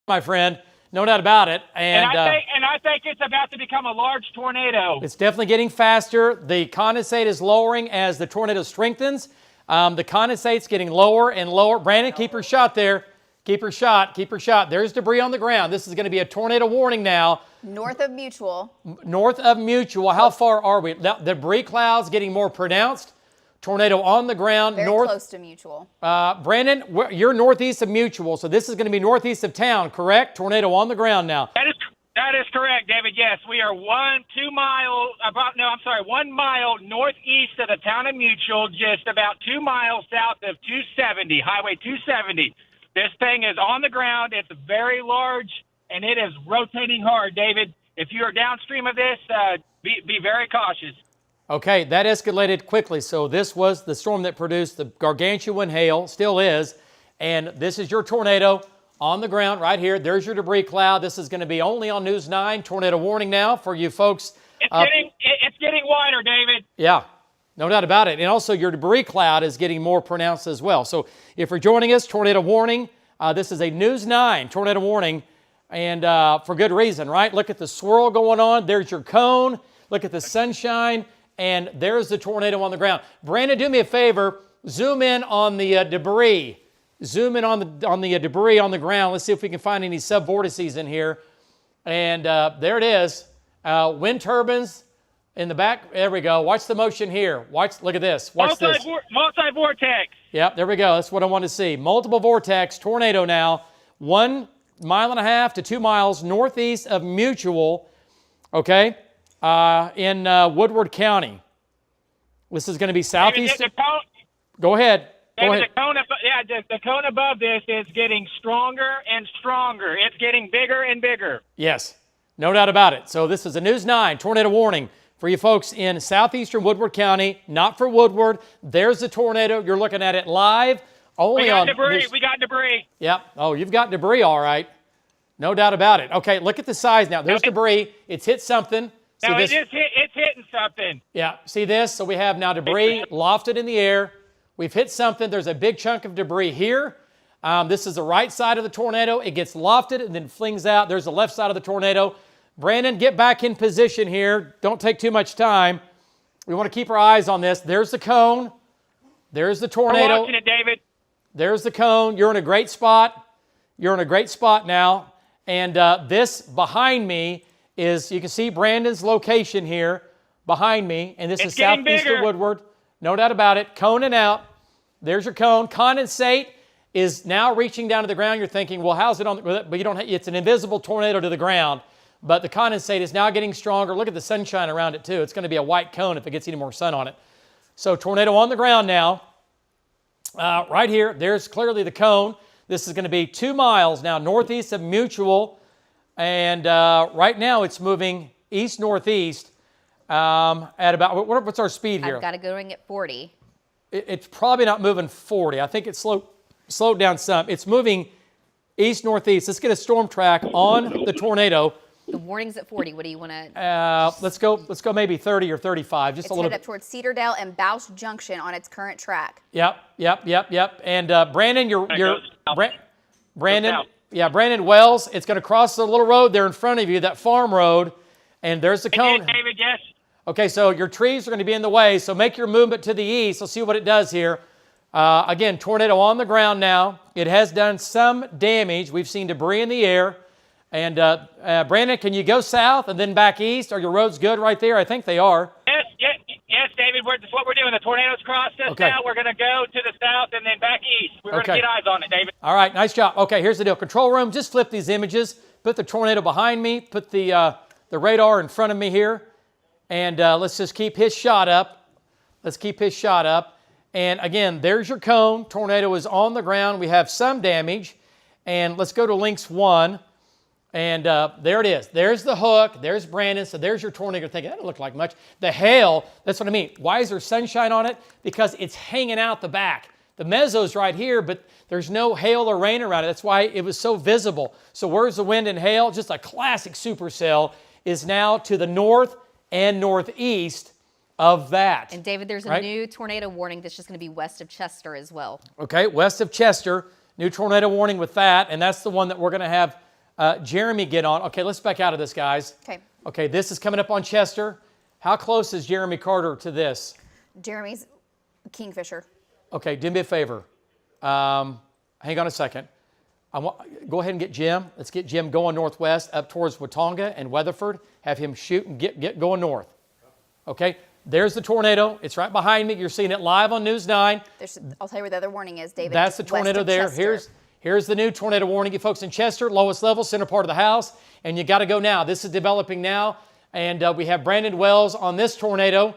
my friend. No doubt about it. And I think it's about to become a large tornado. It's definitely getting faster. The condensate is lowering as the tornado strengthens. The condensate's getting lower and lower. Brandon, keep your shot there. Keep your shot. Keep your shot. There's debris on the ground. This is going to be a tornado warning now. North of Mutual. North of Mutual. How far are we? The debris clouds getting more pronounced. Tornado on the ground. Very close to Mutual. Brandon, you're northeast of Mutual, so this is going to be northeast of town, correct? Tornado on the ground now. That is correct, David. Yes, we are 1 mile northeast of the town of Mutual, just about 2 miles south of 270, Highway 270. This thing is on the ground. It's very large, and it is rotating hard, David. If you are downstream of this, be very cautious. Okay, that escalated quickly. So this was the storm that produced the gargantuan hail, still is, and this is your tornado on the ground right here. There's your debris cloud. This is going to be only on News 9. Tornado warning now for you folks. It's getting wider, David. Yeah, no doubt about it. And also your debris cloud is getting more pronounced as well. So if you're joining us, tornado warning. This is a News 9 tornado warning, and for good reason, right? Look at the swirl going on. There's your cone. Look at the sunshine. And there's the tornado on the ground. Brandon, do me a favor. Zoom in on the debris. Zoom in on the debris on the ground. Let's see if we can find any subvortices in here. And there it is. Wind turbines in the back. There we go. Watch the motion here. Look at this. Watch this. Multi-vortex. Yep, there we go. That's what I want to see. Multiple vortex tornado now. 1.5 miles to 2 miles northeast of Mutual. Okay. In Woodward County. This is going to be southeast. Go ahead. David, the cone above this is getting stronger and stronger. It's getting bigger and bigger. Yes, no doubt about it. So this is a News 9 tornado warning for you folks in southeastern Woodward County. Not for Woodward. There's the tornado. You're looking at it live. We got debris. Yep. Oh, you've got debris, all right. No doubt about it. Okay, look at the size now. There's debris. It's hit something. No, it's hitting something. Yeah, see this? So we have now debris lofted in the air. We've hit something. There's a big chunk of debris here. This is the right side of the tornado. It gets lofted and then flings out. There's the left side of the tornado. Brandon, get back in position here. Don't take too much time. We want to keep our eyes on this. There's the cone. There's the tornado. I'm watching it, David. There's the cone. You're in a great spot. You're in a great spot now. And this behind me is, you can see Brandon's location here behind me, and this is southeast of Woodward. No doubt about it. Coning out. There's your cone. Condensate is now reaching down to the ground. You're thinking, well, how's it on the, but you don't, it's an invisible tornado to the ground, but the condensate is now getting stronger. Look at the sunshine around it too. It's going to be a white cone if it gets any more sun on it. So tornado on the ground now. Right here, there's clearly the cone. This is going to be 2 miles now northeast of Mutual. And right now it's moving east-northeast at about, what's our speed here? I've got it going at 40. It's probably not moving 40. I think it's slowed down some. It's moving east-northeast. Let's get a storm track on the tornado. The warning's at 40. What do you want to? Let's go maybe 30 or 35. Just a little bit. It's headed up towards Cedardale and Bausch Junction on its current track. Yep. And Brandon, Brandon. Yeah, Brandon Wells, it's going to cross the little road there in front of you, that farm road, and there's the cone. David, yes. Okay, so your trees are going to be in the way, so make your movement to the east. Let's see what it does here. Again, tornado on the ground now. It has done some damage. We've seen debris in the air. And Brandon, can you go south and then back east? Are your roads good right there? I think they are. Yes, David, that's what we're doing. The tornado's crossed us now. We're going to go to the south and then back east. We're going to get eyes on it, David. All right, nice job. Okay, here's the deal. Control room, just flip these images. Put the tornado behind me. Put the radar in front of me here. And let's just keep his shot up. And again, there's your cone. Tornado is on the ground. We have some damage. And let's go to links 1. And there it is. There's the hook. There's Brandon. So there's your tornado. You're thinking, that doesn't look like much. The hail, that's what I mean. Why is there sunshine on it? Because it's hanging out the back. The mezzo's right here, but there's no hail or rain around it. That's why it was so visible. So where's the wind and hail? Just a classic supercell is now to the north and northeast of that. And David, there's a new tornado warning that's just going to be west of Chester as well. Okay, west of Chester. New tornado warning with that, and that's the one that we're going to have Jeremy get on. Okay, let's back out of this, guys. Okay. Okay, this is coming up on Chester. How close is Jeremy Carter to this? Jeremy's Kingfisher. Okay, do me a favor. Hang on a second. Go ahead and get Jim. Let's get Jim going northwest up towards Watonga and Weatherford. Have him shoot and get going north. Okay, there's the tornado. It's right behind me. You're seeing it live on News 9. I'll tell you where the other warning is, David. That's the tornado there. Here's the new tornado warning. You folks in Chester, lowest level, center part of the house, and you got to go now. This is developing now, and we have Brandon Wells on this tornado.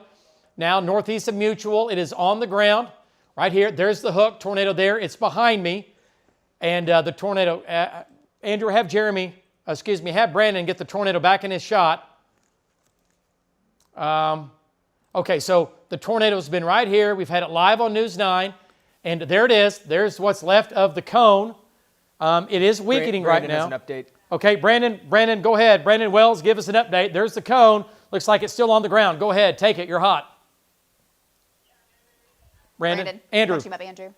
Now northeast of Mutual, it is on the ground right here. There's the hook tornado there. It's behind me. And the tornado, Andrew, have Brandon get the tornado back in his shot. Okay, so the tornado's been right here. We've had it live on News 9. And there it is. There's what's left of the cone. It is weakening right now. Brandon has an update. Okay, Brandon, go ahead. Brandon Wells, give us an update. There's the cone. Looks like it's still on the ground. Go ahead, take it. You're hot. Brandon. Andrew. Watch him up, Andrew.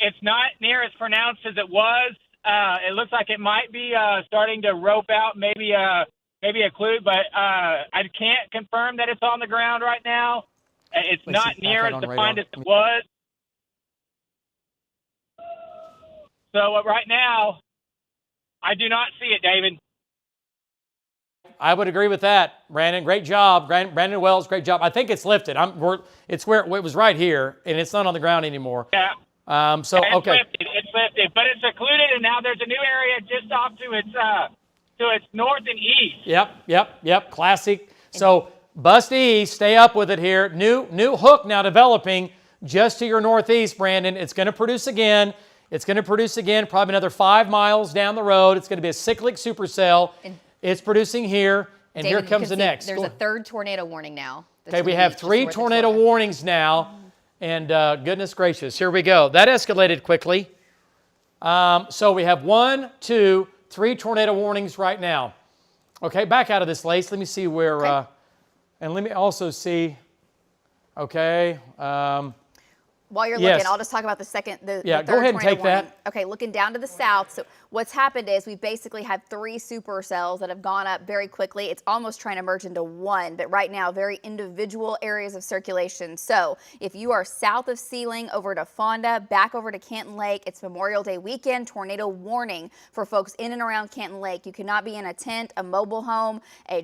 It's not near as pronounced as it was. It looks like it might be starting to rope out maybe a clue, but I can't confirm that it's on the ground right now. It's not near as defined as it was. So right now, I do not see it, David. I would agree with that, Brandon. Great job. Brandon Wells, great job. I think it's lifted. It's where it was right here, and it's not on the ground anymore. Yeah. Okay. It's lifted, but it's secluded, and now there's a new area just off to its north and east. Yep. Classic. So bust east, stay up with it here. New hook now developing just to your northeast, Brandon. It's going to produce again. Probably another 5 miles down the road. It's going to be a cyclic supercell. It's producing here, and David, here comes the next. There's a third tornado warning now. Okay, we have 3 tornado warnings now. And goodness gracious, here we go. That escalated quickly. So we have 1, 2, 3 tornado warnings right now. Okay, back out of this, Lace. Let me see where, and let me also see, okay. While you're looking, I'll just talk about the third go ahead and take warning. that. Okay, looking down to the south. So what's happened is we basically had 3 supercells that have gone up very quickly. It's almost trying to merge into one, but right now, very individual areas of circulation. So if you are south of Sealing over to Fonda, back over to Canton Lake, it's Memorial Day weekend, tornado warning for folks in and around Canton Lake. You cannot be in a tent, a mobile home, a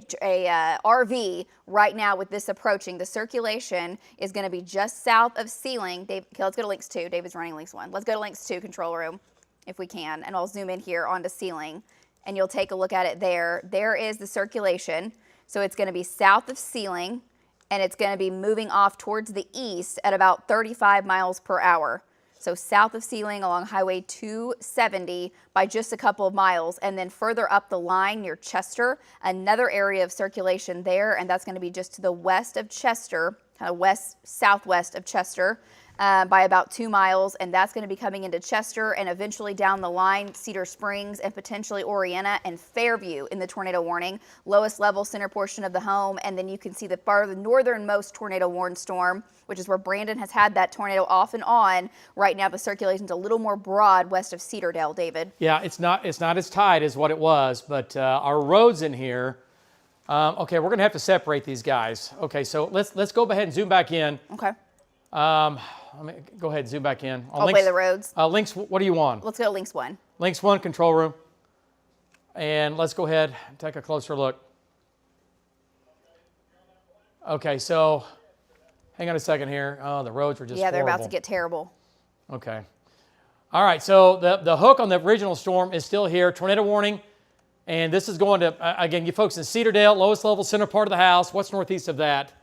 RV right now with this approaching. The circulation is going to be just south of Sealing. Okay, let's go to links 2. David's running links 1. Let's go to links 2, control room, if we can, and I'll zoom in here onto Sealing, and you'll take a look at it there. There is the circulation. So it's going to be south of Sealing, and it's going to be moving off towards the east at about 35 miles per hour. So south of Sealing along Highway 270 by just a couple of miles, and then further up the line near Chester, another area of circulation there, and that's going to be just to the west of Chester, kind of southwest of Chester. By about 2 miles, and that's going to be coming into Chester and eventually down the line, Cedar Springs and potentially Oriana and Fairview in the tornado warning. Lowest level center portion of the home, and then you can see the northernmost tornado warned storm, which is where Brandon has had that tornado off and on. Right now, the circulation's a little more broad west of Cedardale, David. Yeah, it's not as tight as what it was, but our roads in here. Okay, we're going to have to separate these guys. Okay, so let's go ahead and zoom back in. Okay. Let me go ahead and zoom back in. I'll play the roads. Links, what do you want? Let's go to links 1. Links 1, control room. And let's go ahead and take a closer look. Okay, so hang on a second here. Oh, the roads are just they're horrible. about to get terrible. Okay. All right, so the hook on the original storm is still here. Tornado warning. And this is going to, again, you folks in Cedardale, lowest level center part of the house. What's northeast of that?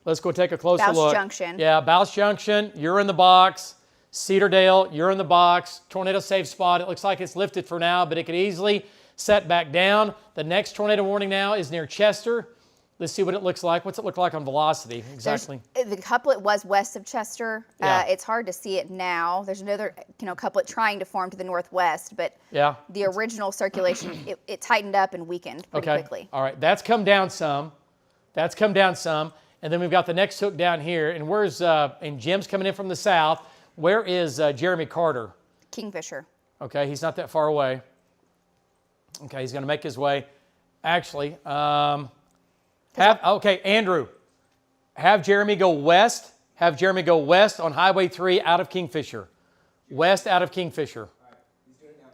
Let's go take a closer look. Bouse Junction. Yeah, Bouse Junction, you're in the box. Cedardale, you're in the box. Tornado safe spot. It looks like it's lifted for now, but it could easily set back down. The next tornado warning now is near Chester. Let's see what it looks like. What's it look like on velocity exactly? The couplet was west of Chester. Yeah. It's hard to see it now. There's another couplet trying to form to the northwest, but the original circulation, it tightened up and weakened pretty quickly. All right, that's come down some. And then we've got the next hook down here. And where's, and Jim's coming in from the south. Where is Jeremy Carter? Kingfisher. Okay, he's not that far away. Okay, he's going to make his way. Actually, Andrew, have Jeremy go west. Have Jeremy go west on Highway 3 out of Kingfisher. West out of Kingfisher. All right, he's doing it now.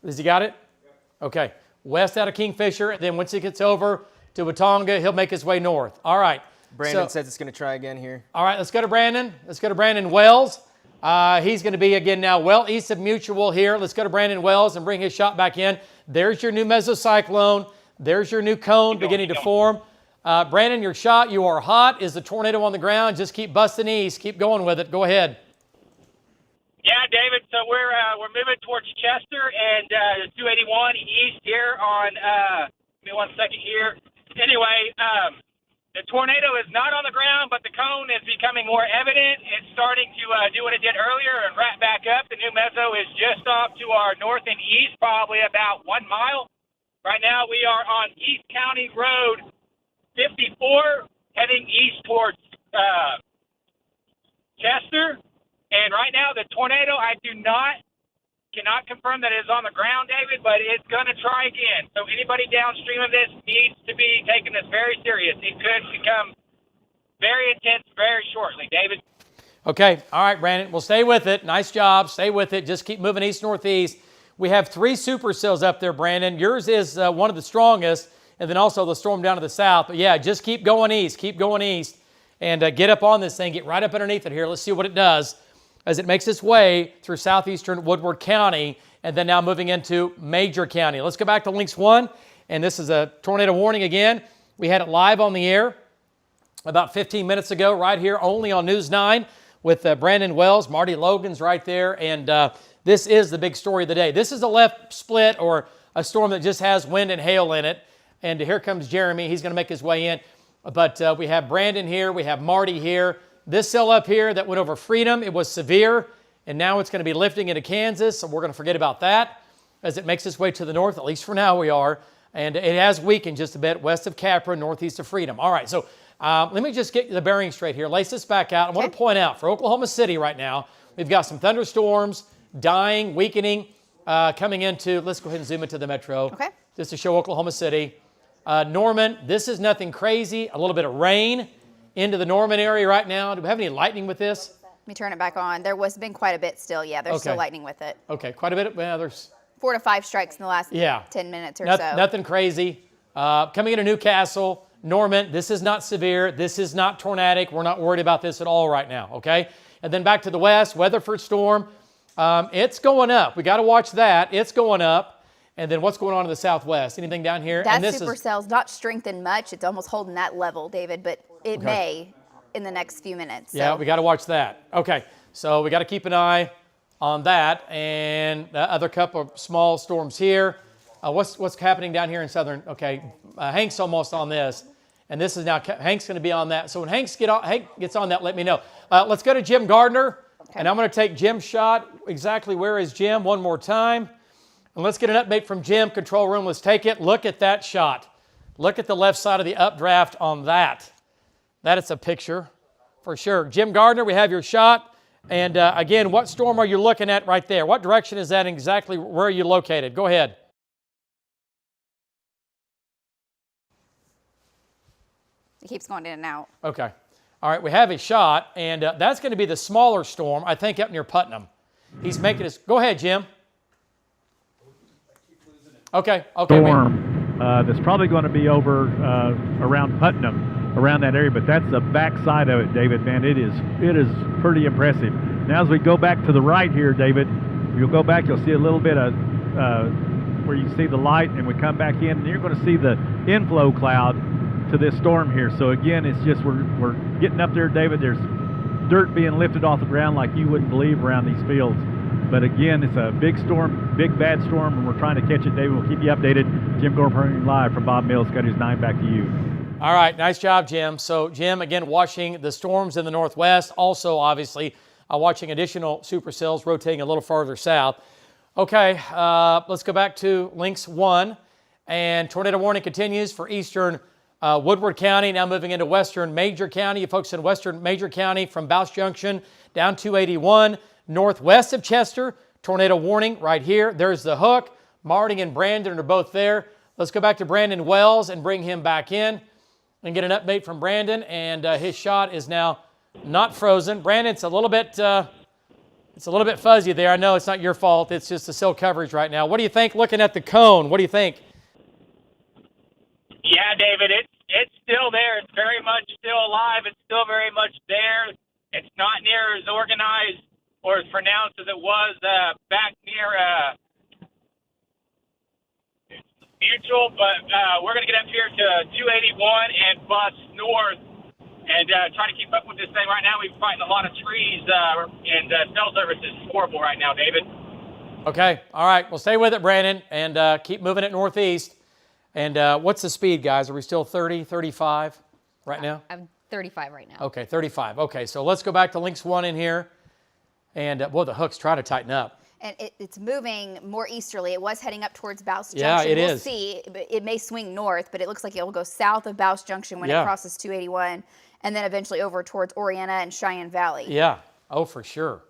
Has he got it? Yep. Okay. West out of Kingfisher. And then once he gets over to Watonga, he'll make his way north. All right. Brandon says it's going to try again here. All right, let's go to Brandon. Let's go to Brandon Wells. He's going to be again now well east of Mutual here. Let's go to Brandon Wells and bring his shot back in. There's your new mesocyclone. There's your new cone beginning to form. Brandon, your shot, you are hot. Is the tornado on the ground? Just keep busting east. Keep going with it. Go ahead. Yeah, David. So we're moving towards Chester and 281 east here on. Give me 1 second here. Anyway, the tornado is not on the ground, but the cone is becoming more evident. It's starting to do what it did earlier and wrap back up. The new meso is just off to our north and east, probably about 1 mile. Right now, we are on East County Road 54, heading east towards Chester. And right now, the tornado, I cannot confirm that it is on the ground, David, but it's going to try again. So anybody downstream of this needs to be taking this very serious. It could become very intense very shortly, David. Okay. All right, Brandon. Well, stay with it. Nice job. Stay with it. Just keep moving east-northeast. We have 3 supercells up there, Brandon. Yours is one of the strongest, and then also the storm down to the south. But, yeah, just keep going east. Keep going east. And get up on this thing. Get right up underneath it here. Let's see what it does as it makes its way through southeastern Woodward County and then now moving into Major County. Let's go back to Links 1, and this is a tornado warning again. We had it live on the air about 15 minutes ago right here only on News 9 with Brandon Wells. Marty Logan's right there, and this is the big story of the day. This is a left split or a storm that just has wind and hail in it, and here comes Jeremy. He's going to make his way in, but we have Brandon here. We have Marty here. This cell up here that went over Freedom, it was severe, and now it's going to be lifting into Kansas, so we're going to forget about that as it makes its way to the north, at least for now we are, and it has weakened just a bit west of Capra, northeast of Freedom. All right, so let me just get the bearing straight here. Lace this back out. I want to point out, for Oklahoma City right now, we've got some thunderstorms, dying, weakening, coming into, let's go ahead and zoom into the metro, just to show Oklahoma City. Norman, this is nothing crazy, a little bit of rain into the Norman area right now. Do we have any lightning with this? Let me turn it back on. There was been quite a bit still. Yeah, there's still lightning with it. Okay, quite a bit. Well, there's 4 to 5 strikes in the last 10 minutes or so. Nothing crazy. Coming into Newcastle, Norman, this is not severe. This is not tornadic. We're not worried about this at all right now, okay? And then back to the west, Weatherford storm. It's going up. We got to watch that. It's going up. And then what's going on in the southwest? Anything down here? That supercell's not strengthened much. It's almost holding that level, David, but it may in the next few minutes. So. Yeah, we got to watch that. Okay, so we got to keep an eye on that. And the other couple of small storms here. What's happening down here in southern? Okay, Hank's almost on this. And this is now, Hank's going to be on that. So when Hank gets on that, let me know. Let's go to Jim Gardner. Okay. And I'm going to take Jim's shot. Exactly where is Jim? One more time. And let's get an update from Jim. Control room, let's take it. Look at that shot. Look at the left side of the updraft on that. That is a picture for sure. Jim Gardner, we have your shot. And again, what storm are you looking at right there? What direction is that and exactly where are you located? Go ahead. It keeps going in and out. Okay. All right, we have a shot, and that's going to be the smaller storm, I think, up near Putnam. He's making his... Go ahead, Jim. Okay. Storm that's probably going to be over around Putnam, around that area, but that's the back side of it, David. Man, it is pretty impressive. Now, as we go back to the right here, David, you'll go back, you'll see a little bit of where you see the light, and we come back in, and you're going to see the inflow cloud to this storm here. So again, it's just we're getting up there, David. There's dirt being lifted off the ground like you wouldn't believe around these fields. But again, it's a big storm, big bad storm, and we're trying to catch it, David. We'll keep you updated. Jim Gorham live from Bob Mills, Scott News 9. Back to you. All right, nice job, Jim. So Jim, again, watching the storms in the northwest. Also, obviously, watching additional supercells rotating a little farther south. Okay, let's go back to Links 1. And tornado warning continues for eastern Woodward County, now moving into western Major County. You folks in western Major County from Bouse Junction down 281, northwest of Chester. Tornado warning right here. There's the hook. Marty and Brandon are both there. Let's go back to Brandon Wells and bring him back in and get an update from Brandon. And his shot is now not frozen. Brandon, it's a little bit fuzzy there. I know it's not your fault. It's just the cell coverage right now. What do you think looking at the cone? What do you think? Yeah, David, it's still there. It's very much still alive. It's still very much there. It's not near as organized or as pronounced as it was back near Mutual, but we're going to get up here to 281 and bust north and try to keep up with this thing. Right now, we're fighting a lot of trees, and cell service is horrible right now, David. Okay. All right. Well, stay with it, Brandon, and keep moving it northeast. And what's the speed, guys? Are we still 30, 35 right now? I'm 35 right now. Okay, 35. Okay, so let's go back to Lynx 1 in here. And, well, the hook's trying to tighten up. And it's moving more easterly. It was heading up towards Bouse Junction. Yeah, it we'll is. See. It may swing north, but it looks like it will go south of Bouse Junction when it crosses 281, and then eventually over towards Orienta and Cheyenne Valley. Yeah. Oh, for sure.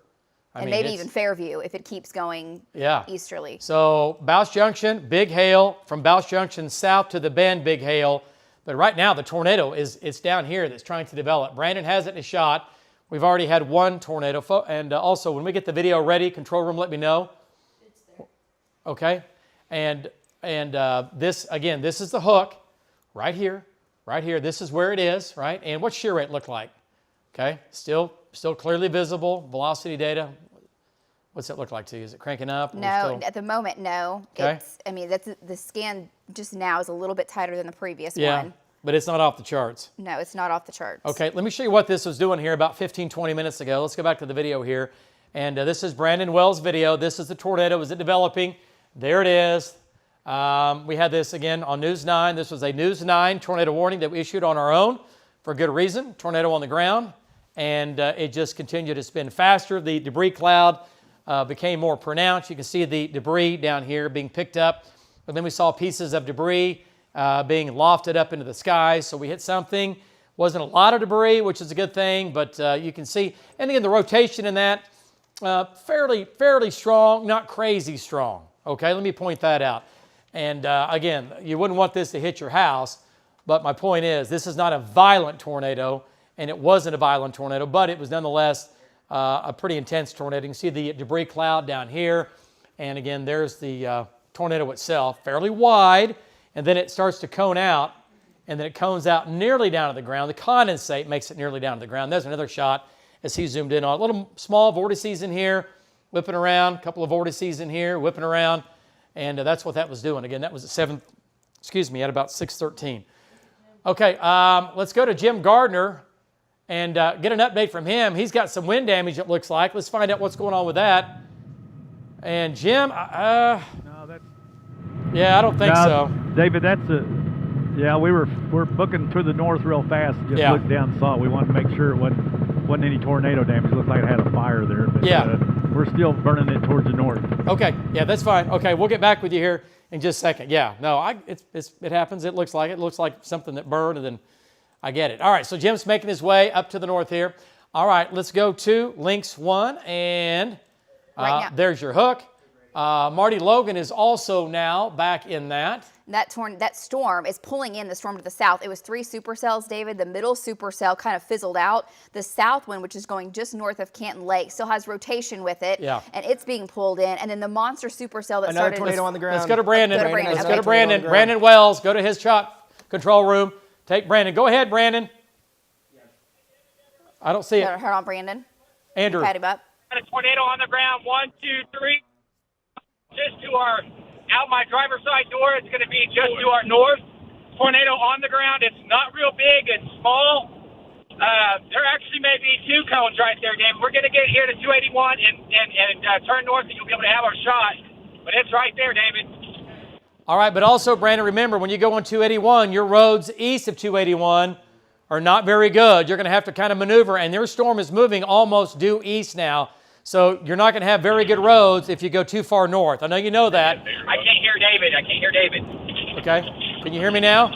And maybe even Fairview if it keeps going easterly. So Bouse Junction, big hail. From Bouse Junction south to the Bend, big hail. But right now the tornado it's down here that's trying to develop. Brandon has it in a shot. We've already had one tornado. And also when we get the video ready, control room, let me know. It's there. Okay. And this, again, this is the hook right here. Right here. This is where it is, right? And what's shear rate look like? Okay. Still clearly visible. Velocity data. What's it look like to you? Is it cranking up? No, at the moment, no. Okay. That's the scan just now is a little bit tighter than the previous yeah, one. But it's not off the charts. No, it's not off the charts. Okay, let me show you what this was doing here about 15, 20 minutes ago. Let's go back to the video here. And this is Brandon Wells' video. This is the tornado. Is it developing? There it is. We had this again on News 9. This was a News 9 tornado warning that we issued on our own for good reason. Tornado on the ground. And it just continued to spin faster. The debris cloud became more pronounced. You can see the debris down here being picked up. But then we saw pieces of debris being lofted up into the sky. So we hit something. Wasn't a lot of debris, which is a good thing, but you can see. And again, the rotation in that, fairly strong, not crazy strong. Okay, let me point that out. And again, you wouldn't want this to hit your house, but my point is this is not a violent tornado, and it wasn't a violent tornado, but it was nonetheless a pretty intense tornado. You can see the debris cloud down here. And again, there's the tornado itself, fairly wide, and then it starts to cone out, and then it cones out nearly down to the ground. The condensate makes it nearly down to the ground. There's another shot as he zoomed in on. Little small vortices in here, whipping around, a couple of vortices in here, whipping around, and that's what that was doing. Again, that was at at about 6:13. Okay, let's go to Jim Gardner and get an update from him. He's got some wind damage, it looks like. Let's find out what's going on with that. And Jim, no, that's... Yeah, I don't think so. David, yeah, we're booking to the north real fast. Just looked down and saw it. We wanted to make sure it wasn't any tornado damage. It looked like it had a fire there. But, we're still burning it towards the north. Okay, yeah, that's fine. Okay, we'll get back with you here in just a second. Yeah, no, it happens. It looks like something that burned, and then I get it. All right, so Jim's making his way up to the north here. All right, let's go to Lynx 1, and there's your hook. Marty Logan is also now back in that. That storm is pulling in the storm to the south. It was 3 supercells, David. The middle supercell kind of fizzled out. The south one, which is going just north of Canton Lake, still has rotation with it, and it's being pulled in. And then the monster supercell that Another started... tornado on the ground. Let's go to Brandon. Let's go to Brandon. Brandon Wells, go to his shot control room. Take Brandon. Go ahead, Brandon. I don't see it. Hold on, Brandon. Andrew. Pat him up. Got a tornado on the ground. 1, 2, 3. Just to our, out my driver's side door, it's going to be just to our north. Tornado on the ground. It's not real big. It's small. There actually may be 2 cones right there, David. We're going to get here to 281 and turn north, and you'll be able to have our shot. But it's right there, David. All right, but also, Brandon, remember, when you go on 281, your roads east of 281 are not very good. You're going to have to kind of maneuver, and their storm is moving almost due east now. So you're not going to have very good roads if you go too far north. I know you know that. I can't hear David. Okay. Can you hear me now?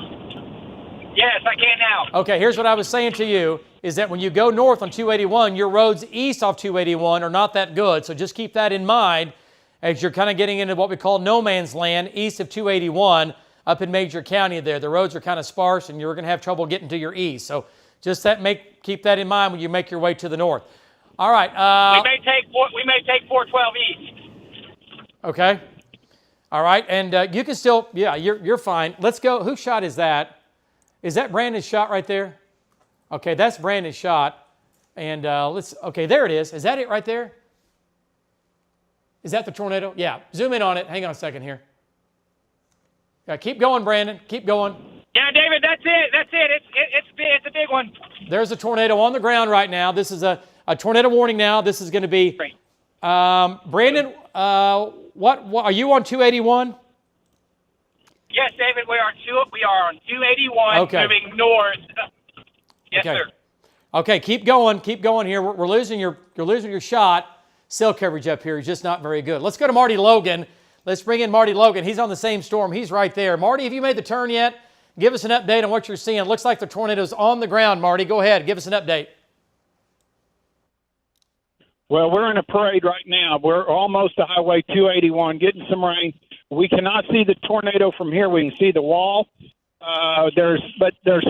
Yes, I can now. Okay, here's what I was saying to you, is that when you go north on 281, your roads east off 281 are not that good. So just keep that in mind. as you're kind of getting into what we call no man's land east of 281 up in Major County there. The roads are kind of sparse and you're going to have trouble getting to your east. So just keep that in mind when you make your way to the north. All right. We may take 412 east. Okay. All right. And you can still, you're fine. Let's go. Whose shot is that? Is that Brandon's shot right there? Okay, that's Brandon's shot. And okay, there it is. Is that it right there? Is that the tornado? Yeah, zoom in on it. Hang on a second here. Yeah, keep going, Brandon. Keep going. Yeah, David, that's it. That's it. It's a big one. There's a tornado on the ground right now. This is a tornado warning now. This is going to be, Brandon, what are you on 281? Yes, David, we are on 281 moving north. Yes, sir. Okay, keep going here. We're losing you're losing your shot. Cell coverage up here is just not very good. Let's go to Marty Logan. Let's bring in Marty Logan. He's on the same storm. He's right there. Marty, have you made the turn yet? Give us an update on what you're seeing. It looks like the tornado's on the ground, Marty. Go ahead. Give us an update. Well, we're in a parade right now. We're almost to Highway 281, getting some rain. We cannot see the tornado from here. We can see the wall. There's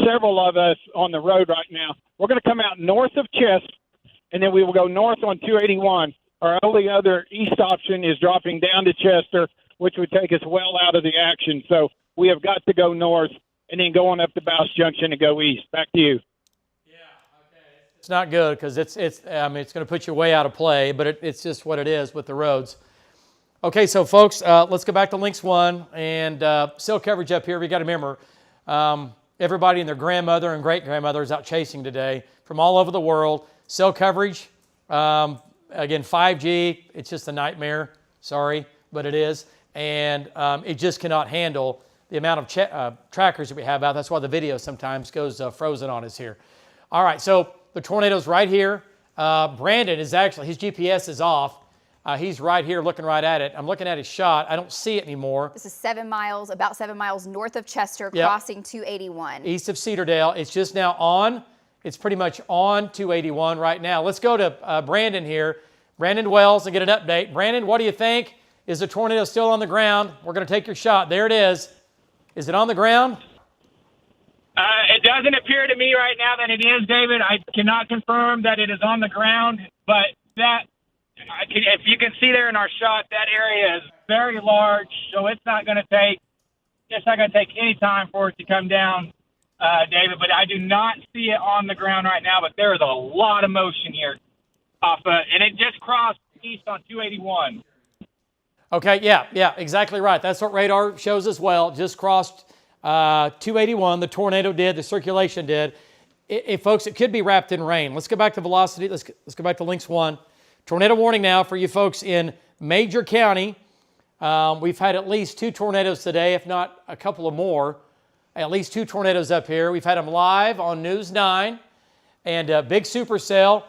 several of us on the road right now. We're going to come out north of Chest, and then we will go north on 281. Our only other east option is dropping down to Chester, which would take us well out of the action. So we have got to go north and then go on up to Bouse Junction and go east. Back to you. Yeah, okay. It's not good because it's going to put you way out of play, but it's just what it is with the roads. Okay, so folks, let's go back to Links 1 and cell coverage up here. We got to remember, everybody and their grandmother and great-grandmother is out chasing today from all over the world. Cell coverage, again, 5G, it's just a nightmare. Sorry, but it is. And it just cannot handle the amount of trackers that we have out. That's why the video sometimes goes frozen on us here. All right, so the tornado's right here. Brandon is actually, his GPS is off. He's right here looking right at it. I'm looking at his shot. I don't see it anymore. This is about 7 miles north of Chester, crossing 281. East of Cedardale. It's just now on. It's pretty much on 281 right now. Let's go to Brandon here. Brandon Wells, and get an update. Brandon, what do you think? Is the tornado still on the ground? We're going to take your shot. There it is. Is it on the ground? It doesn't appear to me right now that it is, David. I cannot confirm that it is on the ground, but if you can see there in our shot, that area is very large, so it's not going to take any time for it to come down, David. But I do not see it on the ground right now. But there is a lot of motion here, and it just crossed east on 281. Okay, yeah, exactly right. That's what radar shows as well. Just crossed 281. The tornado did. The circulation did. Folks, it could be wrapped in rain. Let's go back to velocity. Let's go back to Links 1. Tornado warning now for you folks in Major County. We've had at least 2 tornadoes today, if not a couple of more. At least 2 tornadoes up here. We've had them live on News 9 and big supercell.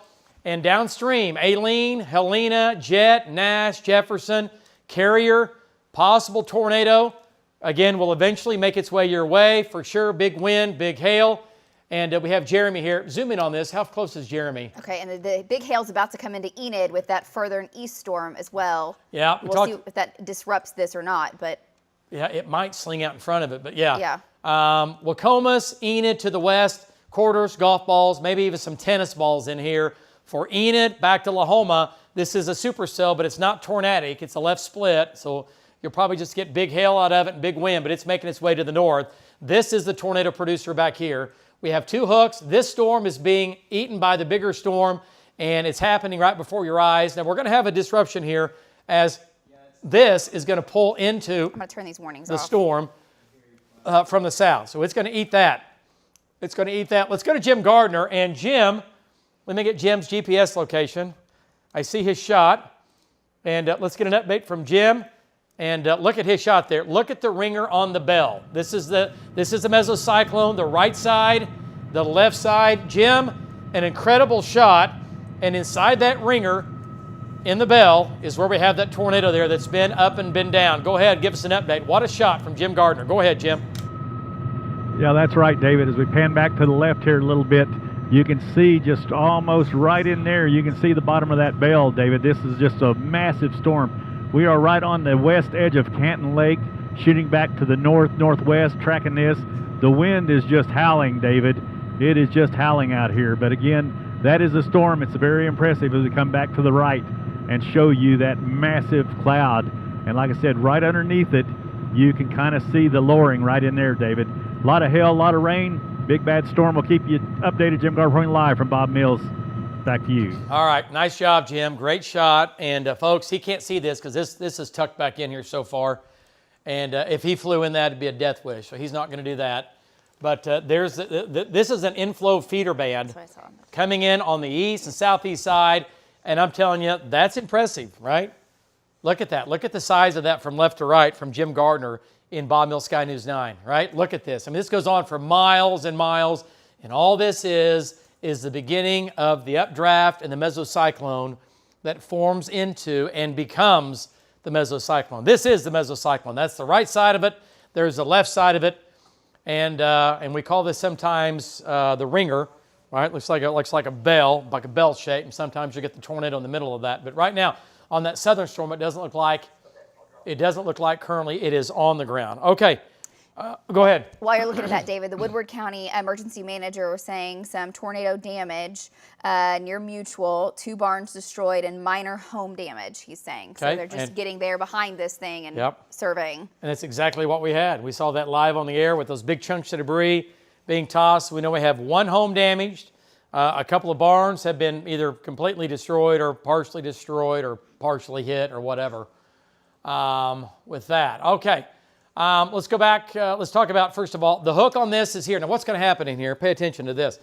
And downstream, Aileen, Helena, Jet, Nash, Jefferson, Carrier, possible tornado. Again, will eventually make its way your way for sure. Big wind, big hail. And we have Jeremy here. Zoom in on this. How close is Jeremy? Okay, and the big hail's about to come into Enid with that further east storm as well. Yeah. We'll see if that disrupts this or not, but. Yeah, it might sling out in front of it, but yeah. Yeah. Wacomas, Enid to the west, quarters, golf balls, maybe even some tennis balls in here. For Enid, back to Lahoma, this is a supercell, but it's not tornadic. It's a left split, so you'll probably just get big hail out of it and big wind, but it's making its way to the north. This is the tornado producer back here. We have 2 hooks. This storm is being eaten by the bigger storm, and it's happening right before your eyes. Now, we're going to have a disruption here as this is going to pull into I'm going to turn these warnings the off. storm from the south. So it's going to eat that. It's going to eat that. Let's go to Jim Gardner. And Jim, let me get Jim's GPS location. I see his shot. And let's get an update from Jim. And look at his shot there. Look at the ringer on the bell. This is the mesocyclone, the right side, the left side. Jim, an incredible shot. And inside that ringer in the bell is where we have that tornado there that's been up and been down. Go ahead, give us an update. What a shot from Jim Gardner. Go ahead, Jim. Yeah, that's right, David. As we pan back to the left here a little bit, you can see just almost right in there, you can see the bottom of that bell, David. This is just a massive storm. We are right on the west edge of Canton Lake, shooting back to the northwest, tracking this. The wind is just howling, David. It is just howling out here. But again, that is a storm. It's very impressive as we come back to the right and show you that massive cloud. And like I said, right underneath it, you can kind of see the lowering right in there, David. A lot of hail, a lot of rain. Big bad storm. We'll keep you updated. Jim Garber reporting live from Bob Mills. Back to you. All right, nice job, Jim. Great shot. And folks, he can't see this because this is tucked back in here so far. And if he flew in that, it'd be a death wish. So he's not going to do that. But this is an inflow feeder band coming in on the east and southeast side. And I'm telling you, that's impressive, right? Look at that. Look at the size of that from left to right from Jim Gardner in Bob Mills Sky News 9, right? Look at this. I mean, this goes on for miles and miles. And all this is the beginning of the updraft and the mesocyclone that forms into and becomes the mesocyclone. This is the mesocyclone. That's the right side of it. There's the left side of it. And we call this sometimes the ringer, right? Looks like a bell, like a bell shape, and sometimes you get the tornado in the middle of that. But right now, on that southern storm, it doesn't look like currently it is on the ground. Okay, go ahead. While you're looking at that, David, the Woodward County emergency manager was saying some tornado damage near Mutual, 2 barns destroyed, and minor home damage, he's saying. So they're just getting there behind this thing and surveying. And that's exactly what we had. We saw that live on the air with those big chunks of debris being tossed. We know we have 1 home damaged. A couple of barns have been either completely destroyed or partially hit or whatever with that. Okay. Let's go back. Let's talk about, first of all, the hook on this is here. Now, what's going to happen in here? Pay attention to this.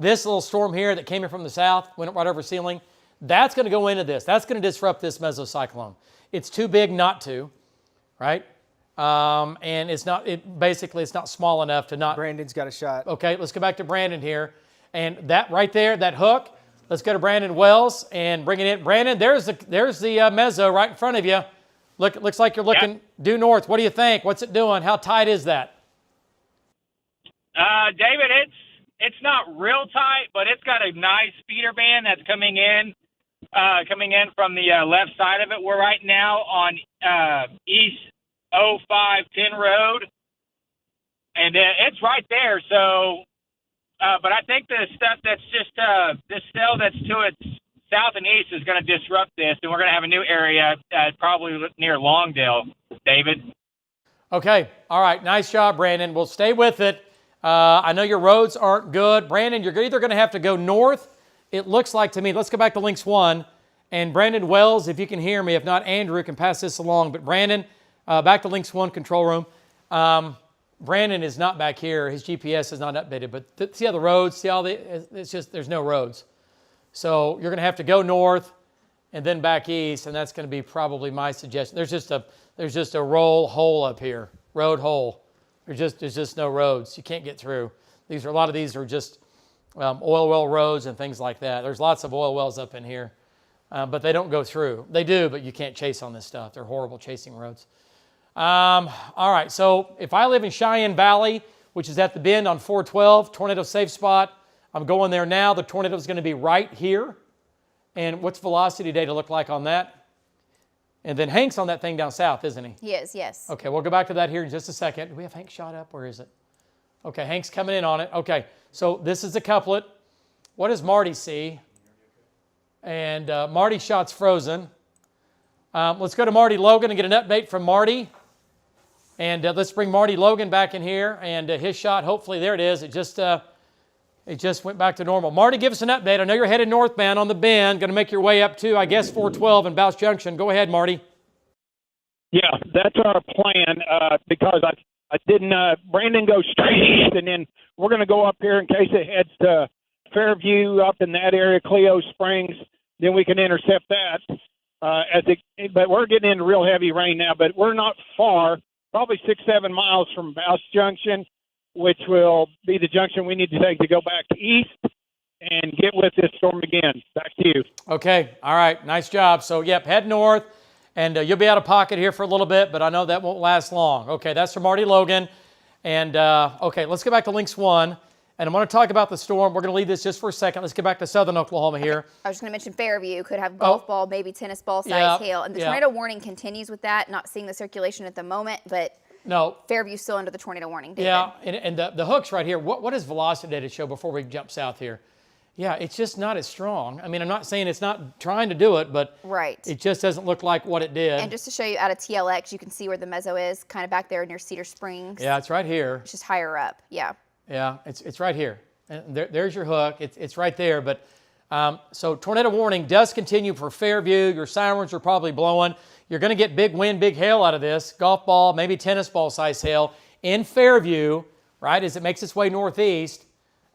This little storm here that came in from the south, went right over ceiling, that's going to go into this. That's going to disrupt this mesocyclone. It's too big not to, right? And it's not small enough to not. Brandon's got a shot. Okay, let's go back to Brandon here. And that right there, that hook, let's go to Brandon Wells and bring it in. Brandon, there's the meso right in front of you. Looks like you're looking due north. What do you think? What's it doing? How tight is that? David, it's not real tight, but it's got a nice feeder band that's coming in from the left side of it. We're right now on East 0510 Road, and it's right there. So, but I think the stuff that's just this cell that's to its south and east is going to disrupt this, and we're going to have a new area probably near Longdale, David. Okay. All right. Nice job, Brandon. We'll stay with it. I know your roads aren't good. Brandon, you're either going to have to go north, it looks like to me. Let's go back to Links 1. And Brandon Wells, if you can hear me. If not, Andrew can pass this along. But Brandon, back to Links 1 control room. Brandon is not back here. His GPS is not updated. But see how the roads, it's just there's no roads. So you're going to have to go north and then back east, and that's going to be probably my suggestion. There's just a roll hole up here, road hole. There's just no roads. You can't get through. A lot of these are just oil well roads and things like that. There's lots of oil wells up in here, but they don't go through. They do, but you can't chase on this stuff. They're horrible chasing roads. All right, so if I live in Cheyenne Valley, which is at the bend on 412, tornado safe spot, I'm going there now. The tornado is going to be right here. And what's velocity data look like on that? And then Hank's on that thing down south, isn't he? He is, yes. Okay, we'll go back to that here in just a second. Do we have Hank shot up? Where is it? Okay, Hank's coming in on it. Okay, so this is the couplet. What does Marty see? And Marty's shot's frozen. Let's go to Marty Logan and get an update from Marty. And let's bring Marty Logan back in here. And his shot, hopefully, there it is. It just went back to normal. Marty, give us an update. I know you're headed northbound on the bend, going to make your way up to, I guess, 412 and Bouse Junction. Go ahead, Marty. Yeah, that's our plan because I didn't Brandon goes straight east, and then we're going to go up here in case it heads to Fairview up in that area, Cleo Springs. Then we can intercept that. But we're getting into real heavy rain now, but we're not far, probably 6-7 miles from Bouse Junction, which will be the junction we need to take to go back east and get with this storm again. Back to you. Okay. All right. Nice job. So, yep, head north, and you'll be out of pocket here for a little bit, but I know that won't last long. Okay, that's from Marty Logan. And, okay, let's go back to Links 1. And I'm going to talk about the storm. We're going to leave this just for a second. Let's get back to southern Oklahoma here. I was just going to mention Fairview could have golf ball, maybe tennis ball size hail. And the tornado warning continues with that. Not seeing the circulation at the moment, but no, Fairview's still under the tornado warning, David. Yeah, and the hook's right here. What does velocity data show before we jump south here? Yeah, it's just not as strong. I mean, I'm not saying it's not trying to do it, but it just doesn't look like what it did. And just to show you out of TLX, you can see where the mezzo is, kind of back there near Cedar Springs. Yeah, it's right here. It's just higher up, yeah. Yeah, it's right here. And there's your hook. It's right there. But so tornado warning does continue for Fairview. Your sirens are probably blowing. You're going to get big wind, big hail out of this. Golf ball, maybe tennis ball size hail in Fairview, right, as it makes its way northeast.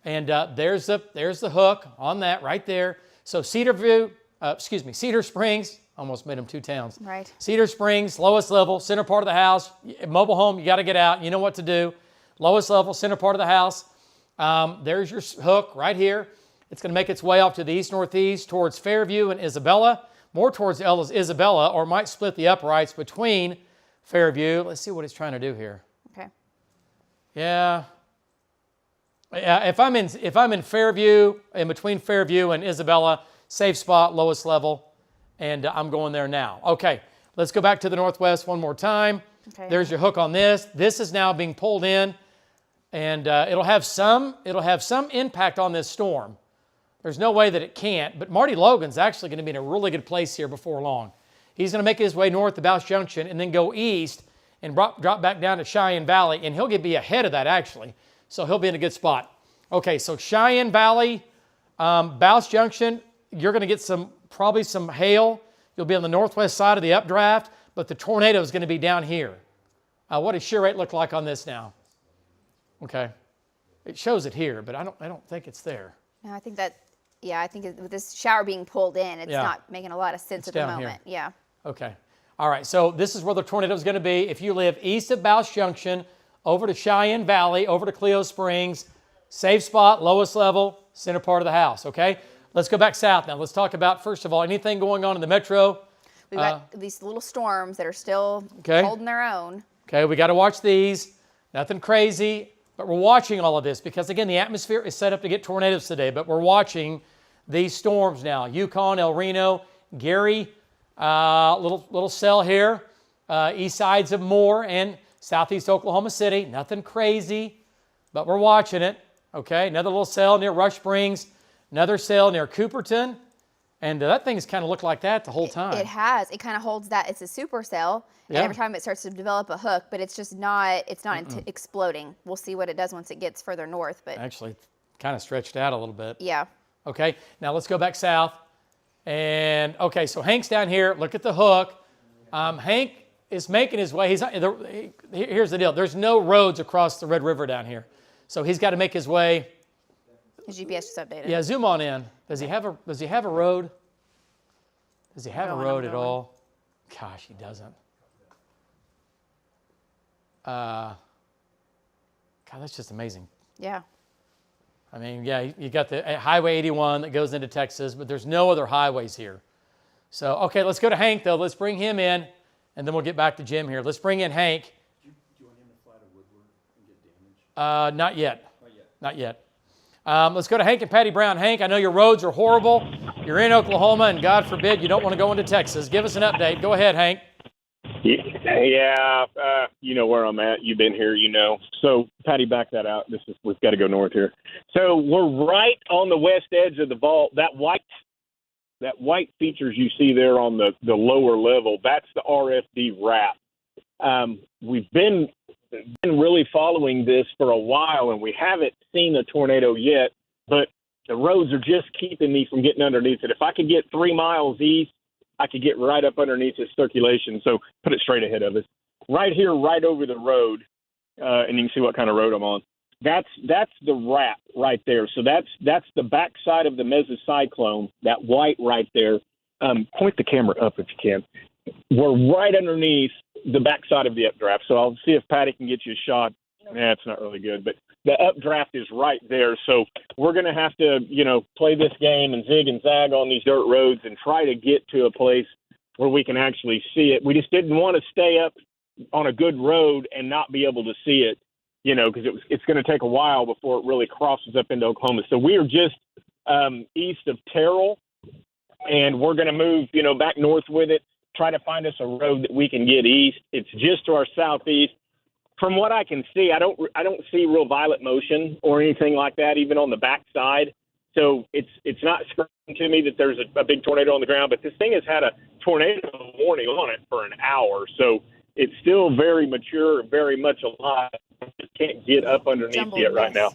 And there's the hook on that right there. So Cedar Springs, almost made them two towns. Right. Cedar Springs, lowest level, center part of the house. Mobile home, you got to get out. You know what to do. Lowest level, center part of the house. There's your hook right here. It's going to make its way off to the east-northeast towards Fairview and Isabella, more towards Isabella, or might split the uprights between Fairview. Let's see what it's trying to do here. Okay. Yeah. If I'm in Fairview, in between Fairview and Isabella, safe spot, lowest level, and I'm going there now. Okay, let's go back to the northwest one more time. Okay. There's your hook on this. This is now being pulled in, and it'll have some impact on this storm. There's no way that it can't, but Marty Logan's actually going to be in a really good place here before long. He's going to make his way north to Bausch Junction and then go east and drop back down to Cheyenne Valley, and he'll be ahead of that actually. So he'll be in a good spot. Okay, so Cheyenne Valley, Bausch Junction, you're going to get probably some hail. You'll be on the northwest side of the updraft, but the tornado is going to be down here. What does shear rate look like on this now? Okay, it shows it here, but I don't think it's there. No, I think with this shower being pulled in, it's not making a lot of sense at the moment. Here. Yeah. Okay. All right. So this is where the tornado is going to be. If you live east of Bausch Junction, over to Cheyenne Valley, over to Cleo Springs, safe spot, lowest level, center part of the house. Okay. Let's go back south now. Let's talk about, first of all, anything going on in the metro. We've got these little storms that are still holding their own. Okay. We got to watch these. Nothing crazy. But we're watching all of this because, again, the atmosphere is set up to get tornadoes today. But we're watching these storms now. Yukon, El Reno, Gary, little cell here, east sides of Moore and southeast Oklahoma City. Nothing crazy, but we're watching it. Okay, another little cell near Rush Springs, another cell near Cooperton. And that thing's kind of looked like that the whole time. It has. It kind of holds that. It's a supercell. And every time it starts to develop a hook, but it's just not, exploding. We'll see what it does once it gets further north. But actually, kind of stretched out a little bit. Yeah. Okay, now let's go back south. And, okay, so Hank's down here. Look at the hook. Hank is making his way. Here's the deal. There's no roads across the Red River down here. So he's got to make his way. His GPS just updated. Yeah, zoom on in. Does he have a road? Does he have a road at all? Gosh, he doesn't. God, that's just amazing. Yeah. I mean, yeah, you got the Highway 81 that goes into Texas, but there's no other highways here. So, okay, let's go to Hank, though. Let's bring him in, and then we'll get back to Jim here. Let's bring in Hank. Do you want him to fly to Woodward and get damaged? Not yet. Not yet. Let's go to Hank and Patty Brown. Hank, I know your roads are horrible. You're in Oklahoma, and God forbid you don't want to go into Texas. Give us an update. Go ahead, Hank. Yeah, you know where I'm at. You've been here, you know. So, Patty, back that out. We've got to go north here. So we're right on the west edge of the vault. That white features you see there on the lower level, that's the RFD wrap. We've been really following this for a while, and we haven't seen a tornado yet, but the roads are just keeping me from getting underneath it. If I could get 3 miles east, I could get right up underneath its circulation. So put it straight ahead of us. Right here, right over the road, and you can see what kind of road I'm on. That's the wrap right there. So that's the backside of the mesocyclone, that white right there. Point the camera up if you can. We're right underneath the backside of the updraft. So I'll see if Patty can get you a shot. Nah, it's not really good, but the updraft is right there. So we're going to have to, play this game and zig and zag on these dirt roads and try to get to a place where we can actually see it. We just didn't want to stay up on a good road and not be able to see it. because it's going to take a while before it really crosses up into Oklahoma. So we are just east of Terrell, and we're going to move, back north with it, try to find us a road that we can get east. It's just to our southeast. From what I can see, I don't see real violent motion or anything like that, even on the backside. So it's not screaming to me that there's a big tornado on the ground, but this thing has had a tornado warning on it for an hour. So it's still very mature, very much alive. Just can't get up underneath it right now.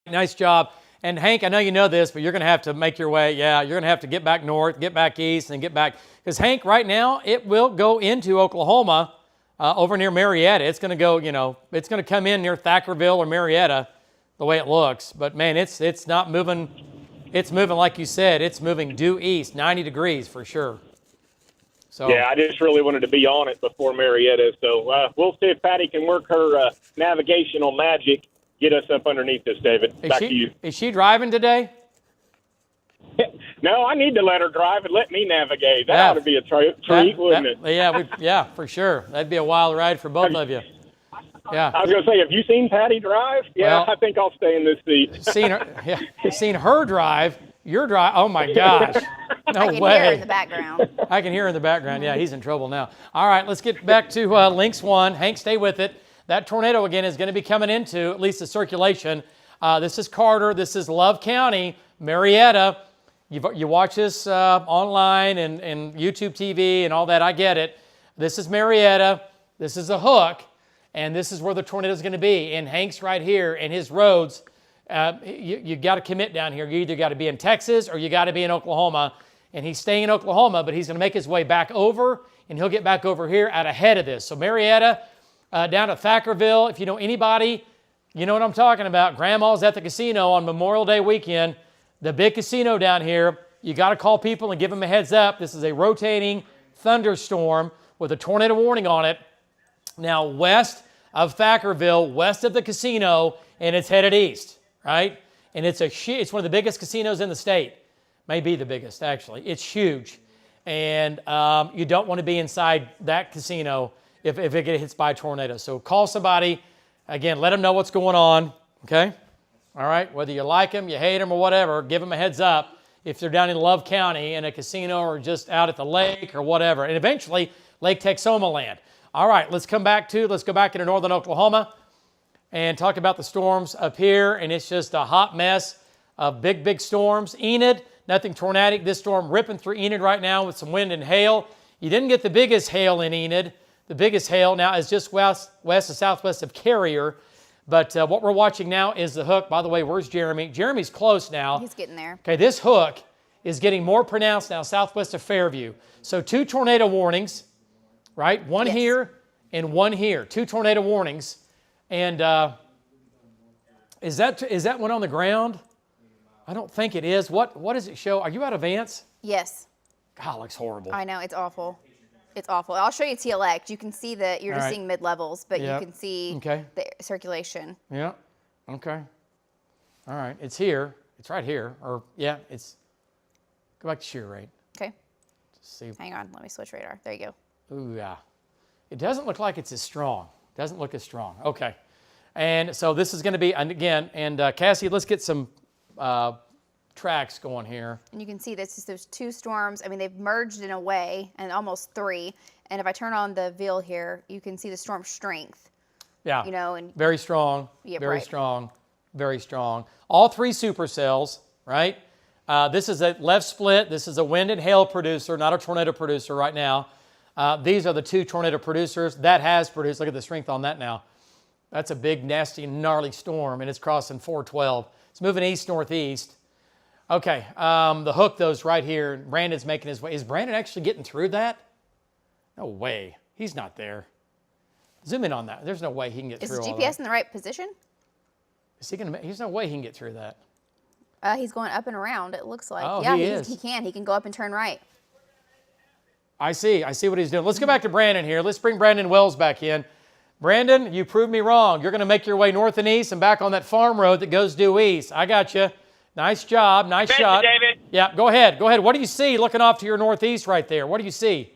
Nice job. And Hank, I know you know this, but you're going to have to make your way. Yeah, you're going to have to get back north, get back east, and get back. Because Hank, right now, it will go into Oklahoma over near Marietta. It's going to go, it's going to come in near Thackerville or Marietta the way it looks. But, man, it's not moving. It's moving, like you said, it's moving due east, 90 degrees for sure. So, yeah, I just really wanted to be on it before Marietta. So we'll see if Patty can work her navigational magic. Get us up underneath this, David. Back to you. Is she driving today? No, I need to let her drive and let me navigate. That ought to be a treat, wouldn't it? Yeah, for sure. That'd be a wild ride for both of you. Yeah. I was going to say, have you seen Patty drive? Yeah, well, I think I'll stay in this seat. Seen her drive. Your drive. Oh my gosh. No way. I can hear her in the background. I can hear her in the background. Yeah, he's in trouble now. All right, let's get back to Lynx 1. Hank, stay with it. That tornado, again, is going to be coming into at least the circulation. This is Carter. This is Love County, Marietta. You watch this online and YouTube TV and all that. I get it. This is Marietta. This is a hook. And this is where the tornado is going to be. And Hank's right here. And his roads, you got to commit down here. You either got to be in Texas or you got to be in Oklahoma. And he's staying in Oklahoma, but he's going to make his way back over. And he'll get back over here out ahead of this. So Marietta, down to Thackerville. If you know anybody, you know what I'm talking about. Grandma's at the casino on Memorial Day weekend. The big casino down here. You got to call people and give them a heads up. This is a rotating thunderstorm with a tornado warning on it. Now west of Thackerville, west of the casino, and it's headed east, right? And it's one of the biggest casinos in the state. Maybe the biggest, actually. It's huge. And you don't want to be inside that casino if it gets hit by a tornado. So call somebody. Again, let them know what's going on, okay? All right, whether you like them, you hate them, or whatever, give them a heads up if they're down in Love County in a casino or just out at the lake or whatever. And eventually, Lake Texoma land. All right, let's go back into northern Oklahoma and talk about the storms up here. And it's just a hot mess of big, big storms. Enid, nothing tornadic. This storm ripping through Enid right now with some wind and hail. You didn't get the biggest hail in Enid. The biggest hail now is just west and southwest of Carrier. But what we're watching now is the hook. By the way, where's Jeremy? Jeremy's close now. He's getting there. Okay, this hook is getting more pronounced now southwest of Fairview. So 2 tornado warnings, right? One here and one here. 2 tornado warnings. And is that one on the ground? I don't think it is. What does it show? Are you out of Vance? Yes. God, it looks horrible. I know, it's awful. It's awful. I'll show you TLX. You can see that you're just seeing mid-levels, but you can see the circulation. Yeah. Okay. All right. It's here. It's right here. Or, yeah, it's... Go back to shear rate. Okay. Just see. Hang on. Let me switch radar. There you go. Ooh, yeah. It doesn't look like it's as strong. Doesn't look as strong. Okay. And so this is going to be, and again, and Cassie, let's get some tracks going here. And you can see there's 2 storms. I mean, they've merged in a way, and almost 3. And if I turn on the veil here, you can see the storm strength. Yeah. And very strong. Yeah, very strong. Very strong. All 3 supercells, right? This is a left split. This is a wind and hail producer, not a tornado producer right now. These are the 2 tornado producers. That has produced. Look at the strength on that now. That's a big, nasty, gnarly storm, and it's crossing 412. It's moving east-northeast. Okay, the hook, though, is right here. Brandon's making his way. Is Brandon actually getting through that? No way. He's not there. Zoom in on that. There's no way he can get through all that. Is his GPS in the right position? Is he gonna? There's no way he can get through that. He's going up and around, it looks like. Oh, yeah, he is. He can. He can go up and turn right. I see what he's doing. Let's go back to Brandon here. Let's bring Brandon Wells back in. Brandon, you proved me wrong. You're going to make your way north and east and back on that farm road that goes due east. I got you. Nice job. Nice shot. David. Yeah, go ahead. Go ahead. What do you see looking off to your northeast right there? What do you see?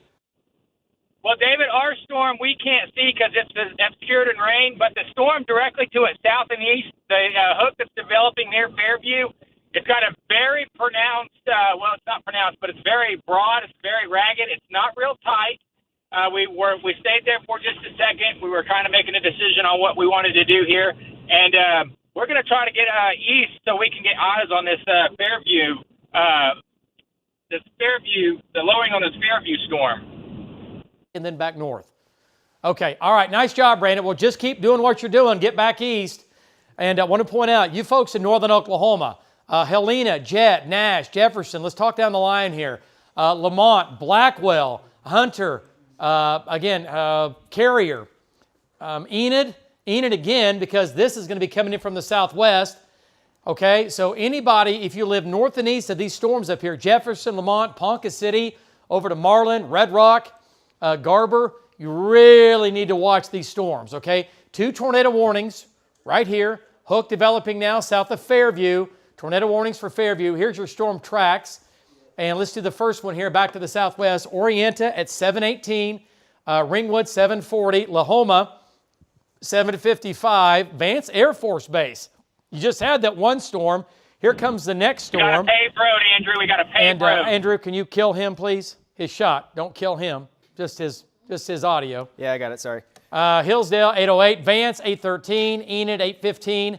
Well, David, our storm we can't see because it's obscured in rain, but the storm directly to its south and east, the hook that's developing near Fairview, it's got a very pronounced, well, it's not pronounced, but it's very broad, it's very ragged, it's not real tight. We stayed there for just a second. We were kind of making a decision on what we wanted to do here, and we're going to try to get east so we can get eyes on this Fairview, the lowering on this Fairview storm. And then back north. Okay, all right, nice job, Brandon. Well, just keep doing what you're doing. Get back east. And I want to point out, you folks in northern Oklahoma, Helena, Jet, Nash, Jefferson, let's talk down the line here. Lamont, Blackwell, Hunter, Carrier, Enid again, because this is going to be coming in from the southwest. Okay, so anybody, if you live north and east of these storms up here, Jefferson, Lamont, Ponca City, over to Marlin, Red Rock, Garber, you really need to watch these storms, okay? 2 tornado warnings right here. Hook developing now south of Fairview. Tornado warnings for Fairview. Here's your storm tracks. And let's do the first one here back to the southwest. Orienta at 7:18. Ringwood 7:40. Lahoma 7:55. Vance Air Force Base. You just had that one storm. Here comes the next storm. We got a paved road, Andrew. We got a paved road. Andrew, can you kill him, please? His shot. Don't kill him. Just his audio. Yeah, I got it. Sorry. Hillsdale 8:08, Vance 8:13, Enid 8:15,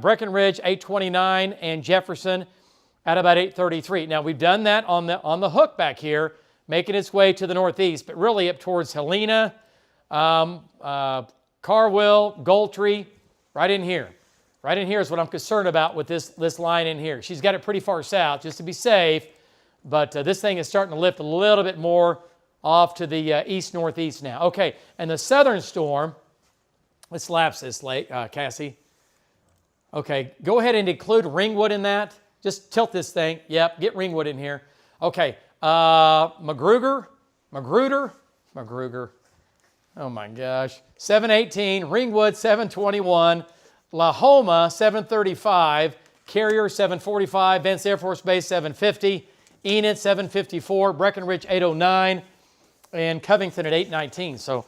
Breckenridge 8:29, and Jefferson at about 8:33. Now we've done that on the hook back here, making its way to the northeast, but really up towards Helena, Carwell, Goltree, right in here. Right in here is what I'm concerned about with this line in here. She's got it pretty far south, just to be safe, but this thing is starting to lift a little bit more off to the east-northeast now. Okay, and the southern storm, let's lapse this late, Cassie. Okay, go ahead and include Ringwood in that. Just tilt this thing. Yep, get Ringwood in here. Okay, Magruder. Oh my gosh. 7:18, Ringwood 7:21, Lahoma 7:35, Carrier 7:45, Vance Air Force Base 7:50, Enid 7:54, Breckenridge 8:09, and Covington at 8:19. So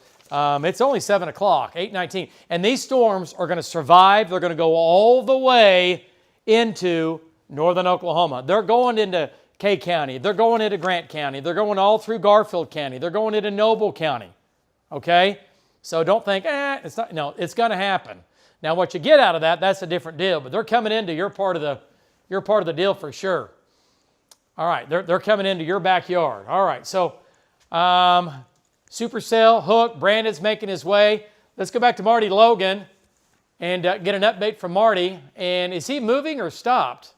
it's only 7 o'clock, 8:19. And these storms are going to survive. They're going to go all the way into northern Oklahoma. They're going into Kay County. They're going into Grant County. They're going all through Garfield County. They're going into Noble County. Okay? So don't think, it's not. No, it's going to happen. Now, what you get out of that, that's a different deal. But they're coming into your part of the deal for sure. All right, they're coming into your backyard. All right, so Supercell, Hook, Brandon's making his way. Let's go back to Marty Logan and get an update from Marty. And is he moving or stopped?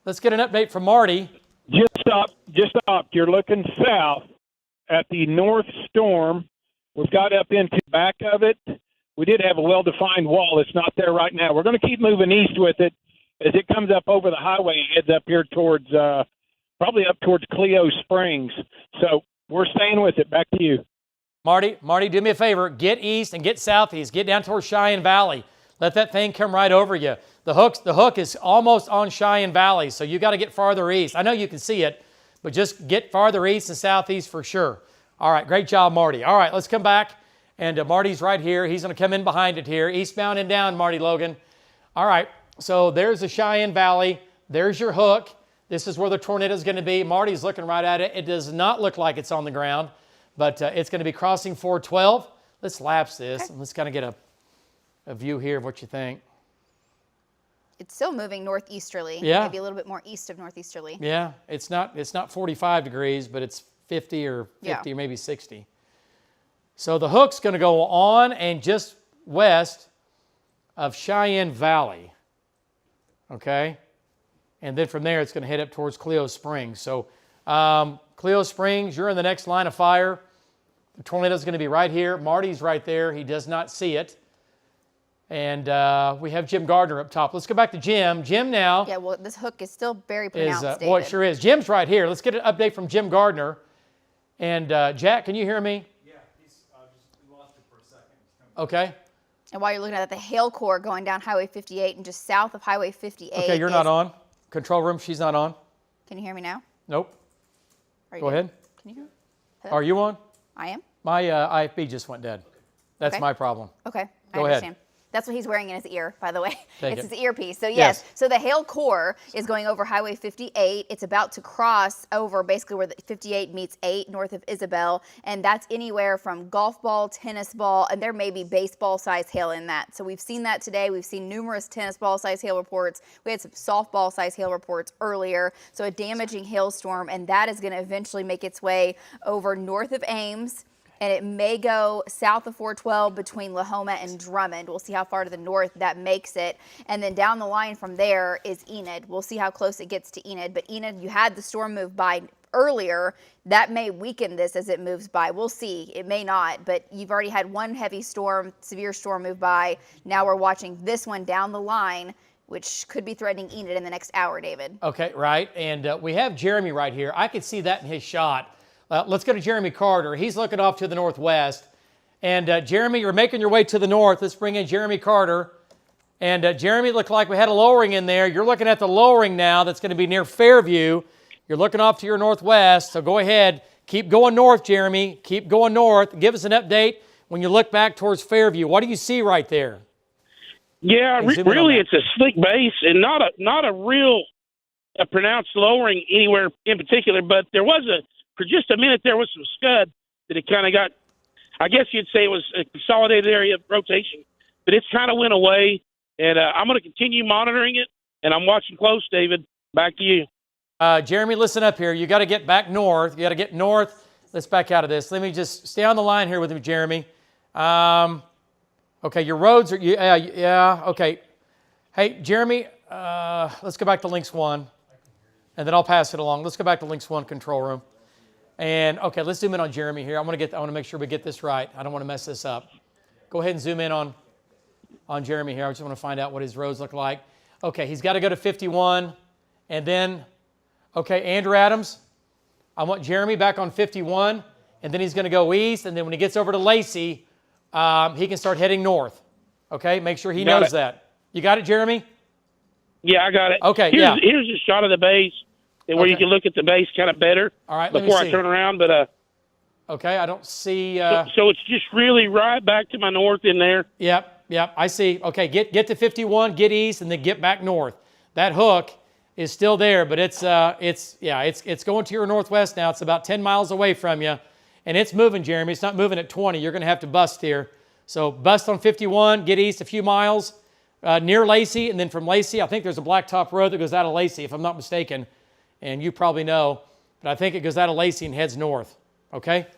Let's get an update from Marty. Just stopped. You're looking south at the north storm. We've got up into the back of it. We did have a well-defined wall. It's not there right now. We're going to keep moving east with it as it comes up over the highway and heads up here towards, probably up towards Cleo Springs. So we're staying with it. Back to you. Marty, do me a favor. Get east and get southeast. Get down towards Cheyenne Valley. Let that thing come right over you. The hook is almost on Cheyenne Valley, so you got to get farther east. I know you can see it, but just get farther east and southeast for sure. All right, great job, Marty. All right, let's come back. And Marty's right here. He's going to come in behind it here. Eastbound and down, Marty Logan. All right, so there's the Cheyenne Valley. There's your hook. This is where the tornado is going to be. Marty's looking right at it. It does not look like it's on the ground, but it's going to be crossing 412. Let's lapse this. Okay. And let's kind of get a view here of what you think. It's still moving northeasterly. Yeah. Maybe a little bit more east of northeasterly. Yeah, it's not 45 degrees, but it's 50 or or maybe 60. So the hook's going to go on and just west of Cheyenne Valley, okay? And then from there, it's going to head up towards Cleo Springs. So Cleo Springs, you're in the next line of fire. The tornado's going to be right here. Marty's right there. He does not see it. And we have Jim Gardner up top. Let's go back to Jim. Jim now. Yeah, well, this hook is still very pronounced, David. Well, it sure is. Jim's right here. Let's get an update from Jim Gardner. And Jack, can you hear me? Yeah, just lost it for a second. Okay. And while you're looking at that, the hail core going down Highway 58 and just south of Highway 58. Okay, you're not on. Control room, she's not on. Can you hear me now? Nope. Go ahead. Can you hear me? Are you on? I am? My IFB just went dead. That's Okay. my problem. Okay, Go I ahead. understand. That's what he's wearing in his ear, by the way. Take It's it. his earpiece. So Yes. so the hail core is going over Highway 58. It's about to cross over basically where the 58 meets 8 north of Isabel, and that's anywhere from golf ball, tennis ball, and there may be baseball size hail in that. So we've seen that today. We've seen numerous tennis ball size hail reports. We had some softball size hail reports earlier. So a damaging hailstorm, and that is going to eventually make its way over north of Ames. And it may go south of 412 between Lahoma and Drummond. We'll see how far to the north that makes it. And then down the line from there is Enid. We'll see how close it gets to Enid. But Enid, you had the storm move by earlier. That may weaken this as it moves by. We'll see. It may not. But you've already had one heavy storm, severe storm move by. Now we're watching this one down the line, which could be threatening Enid in the next hour, David. Okay, right. And we have Jeremy right here. I could see that in his shot. Let's go to Jeremy Carter. He's looking off to the northwest. And Jeremy, you're making your way to the north. Let's bring in Jeremy Carter. And Jeremy, looked like we had a lowering in there. You're looking at the lowering now that's going to be near Fairview. You're looking off to your northwest. So go ahead. Keep going north, Jeremy. Keep going north. Give us an update when you look back towards Fairview. What do you see right there? Yeah, really, it's a slick base and not a real pronounced lowering anywhere in particular. But there was for just a minute, there was some scud that it kind of got, I guess you'd say it was a consolidated area of rotation, but it's kind of went away, and I'm going to continue monitoring it, and I'm watching close, David. Back to you. Jeremy, listen up here. You got to get back north. You got to get north. Let's back out of this. Let me just stay on the line here with me, Jeremy. Okay, your roads are, yeah, okay. Hey, Jeremy, let's go back to Links 1, and then I'll pass it along. Let's go back to Links 1 control room. And okay, let's zoom in on Jeremy here. I want to make sure we get this right. I don't want to mess this up. Go ahead and zoom in on Jeremy here. I just want to find out what his roads look like. Okay, he's got to go to 51, and then, okay, Andrew Adams, I want Jeremy back on 51, and then he's going to go east, and then when he gets over to Lacey, he can start heading north. Okay, make sure he knows that. You got it, Jeremy? Yeah, I got it. Okay, Here's a shot of the base, where you can look at the base kind of better. All right, before I turn around. But okay, I don't see. So it's just really right back to my north in there. Yep, I see. Okay, get to 51, get east, and then get back north. That hook is still there, but it's going to your northwest now. It's about 10 miles away from you, and it's moving, Jeremy. It's not moving at 20. You're going to have to bust here. So bust on 51, get east a few miles near Lacey, and then from Lacey, I think there's a blacktop road that goes out of Lacey, if I'm not mistaken. And you probably know, but I think it goes out of Lacey and heads north. Okay?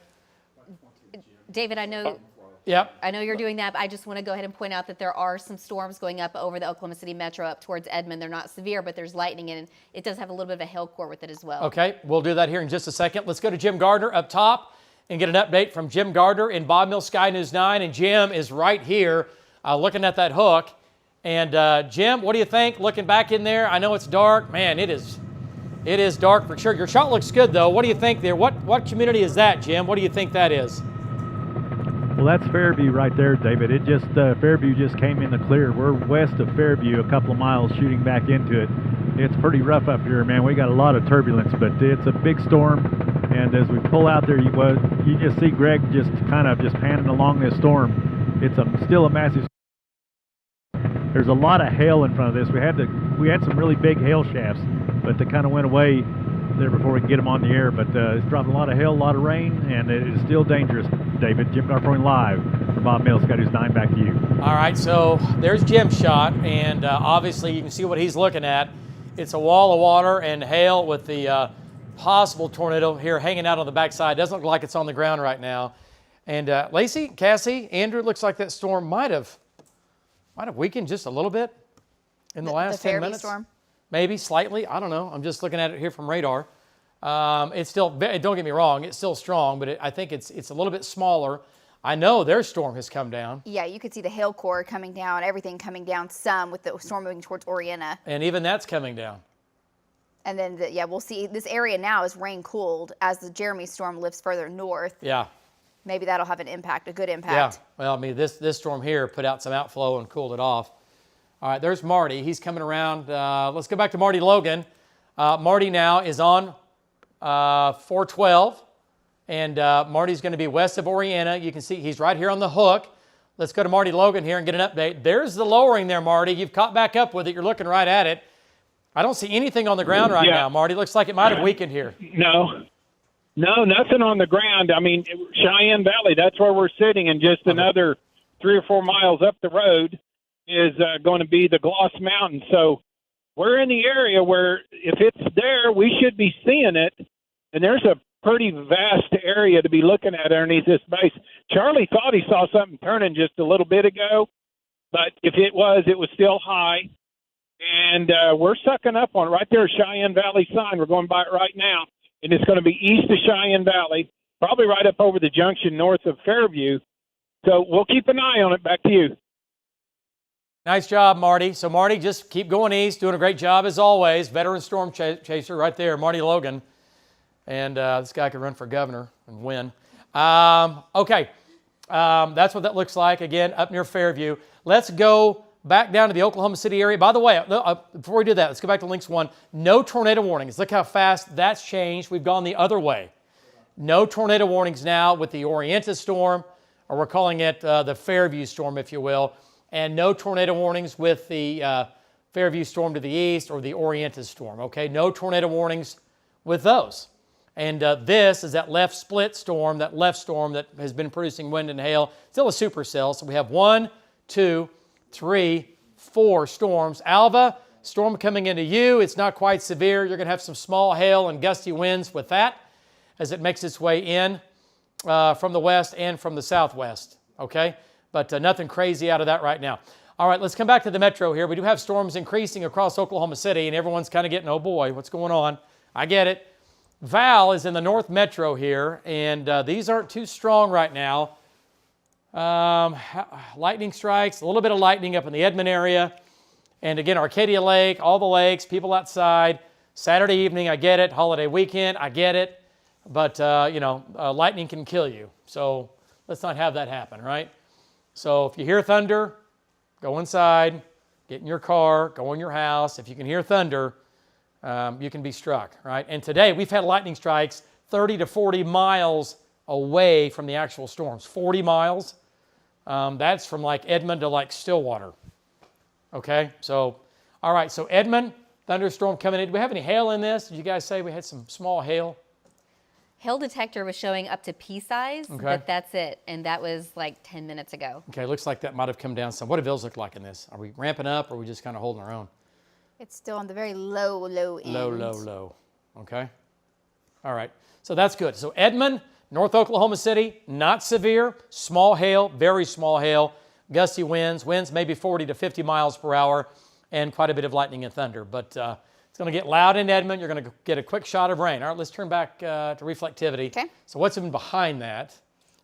David, I know you're doing that, but I just want to go ahead and point out that there are some storms going up over the Oklahoma City metro up towards Edmond. They're not severe, but there's lightning, and it does have a little bit of a hail core with it as well. Okay, we'll do that here in just a second. Let's go to Jim Gardner up top and get an update from Jim Gardner in Bob Mills Sky News 9. And Jim is right here looking at that hook. And Jim, what do you think? Looking back in there, I know it's dark. Man, it is dark for sure. Your shot looks good, though. What do you think there? What community is that, Jim? What do you think that is? Well, that's Fairview right there, David. It just Fairview just came in the clear. We're west of Fairview, a couple of miles shooting back into it. It's pretty rough up here, man. We got a lot of turbulence, but it's a big storm. And as we pull out there, you just see Greg just panning along this storm. It's still a massive. There's a lot of hail in front of this. We had some really big hail shafts, but they kind of went away there before we could get them on the air. But it's dropping a lot of hail, a lot of rain, and it is still dangerous, David. Jim Gardner live from Bob Mills, Sky News 9, back to you. All right, so there's Jim's shot, and obviously you can see what he's looking at. It's a wall of water and hail with the possible tornado here hanging out on the backside. Doesn't look like it's on the ground right now. And Lacey, Cassie, Andrew, looks like that storm might have weakened just a little bit in the last 10 minutes. Storm? Maybe slightly. I don't know. I'm just looking at it here from radar. It's still, don't get me wrong, it's still strong, but I think it's a little bit smaller. I know their storm has come down. Yeah, you could see the hail core coming down, everything coming down some with the storm moving towards Oriena. And even that's coming down. And then, we'll see. This area now is rain cooled as the Jeremy storm lifts further north. Yeah. Maybe that'll have an impact, a good impact. Yeah. Well, I mean, this storm here put out some outflow and cooled it off. All right, there's Marty. He's coming around. Let's go back to Marty Logan. Marty now is on 412, And Marty's going to be west of Orienta. You can see he's right here on the hook. Let's go to Marty Logan here and get an update. There's the lowering there, Marty. You've caught back up with it. You're looking right at it. I don't see anything on the ground right now, Marty. Looks like it might have weakened here. No, nothing on the ground. I mean, Cheyenne Valley, that's where we're sitting, and just another 3 or 4 miles up the road is going to be the Gloss Mountain. So we're in the area where if it's there, we should be seeing it, and there's a pretty vast area to be looking at underneath this base. Charlie thought he saw something turning just a little bit ago, but if it was still high. And we're sucking up on it right there, Cheyenne Valley sign. We're going by it right now, and it's going to be east of Cheyenne Valley, probably right up over the junction north of Fairview. So we'll keep an eye on it. Back to you. Nice job, Marty. So, Marty, just keep going east, doing a great job as always. Veteran storm chaser right there, Marty Logan. And this guy could run for governor and win. Okay, that's what that looks like, again, up near Fairview. Let's go back down to the Oklahoma City area. By the way, before we do that, let's go back to Links 1. No tornado warnings. Look how fast that's changed. We've gone the other way. No tornado warnings now with the Orienta storm, or we're calling it the Fairview storm, if you will. And no tornado warnings with the Fairview storm to the east or the Orienta storm, okay? No tornado warnings with those. And this is that left split storm, that left storm that has been producing wind and hail. Still a supercell. So we have 1, 2, 3, 4 storms. Alva, storm coming into you. It's not quite severe. You're going to have some small hail and gusty winds with that as it makes its way in from the west and from the southwest, okay? But nothing crazy out of that right now. All right, let's come back to the metro here. We do have storms increasing across Oklahoma City, and everyone's kind of getting, oh boy, what's going on? I get it. Val is in the north metro here, and these aren't too strong right now. Lightning strikes, a little bit of lightning up in the Edmond area. And again, Arcadia Lake, all the lakes, people outside. Saturday evening, I get it. Holiday weekend, I get it. But, lightning can kill you. So let's not have that happen, right? So if you hear thunder, go inside, get in your car, go in your house. If you can hear thunder, you can be struck, right? And today we've had lightning strikes 30 to 40 miles away from the actual storms. 40 miles, that's from like Edmond to like Stillwater, okay? So, all right, so Edmond, thunderstorm coming in. Do we have any hail in this? Did you guys say we had some small hail? Hail detector was showing up to pea size, but that's it. And that was like 10 minutes ago. Okay, looks like that might have come down some. What do bills look like in this? Are we ramping up or are we just kind of holding our own? It's still on the very low end. Low. Okay. All right. So that's good. So Edmond, North Oklahoma City, not severe. Small hail, very small hail. Gusty winds maybe 40 to 50 miles per hour, and quite a bit of lightning and thunder. But it's going to get loud in Edmond. You're going to get a quick shot of rain. All right, let's turn back to reflectivity. Okay. So what's been behind that?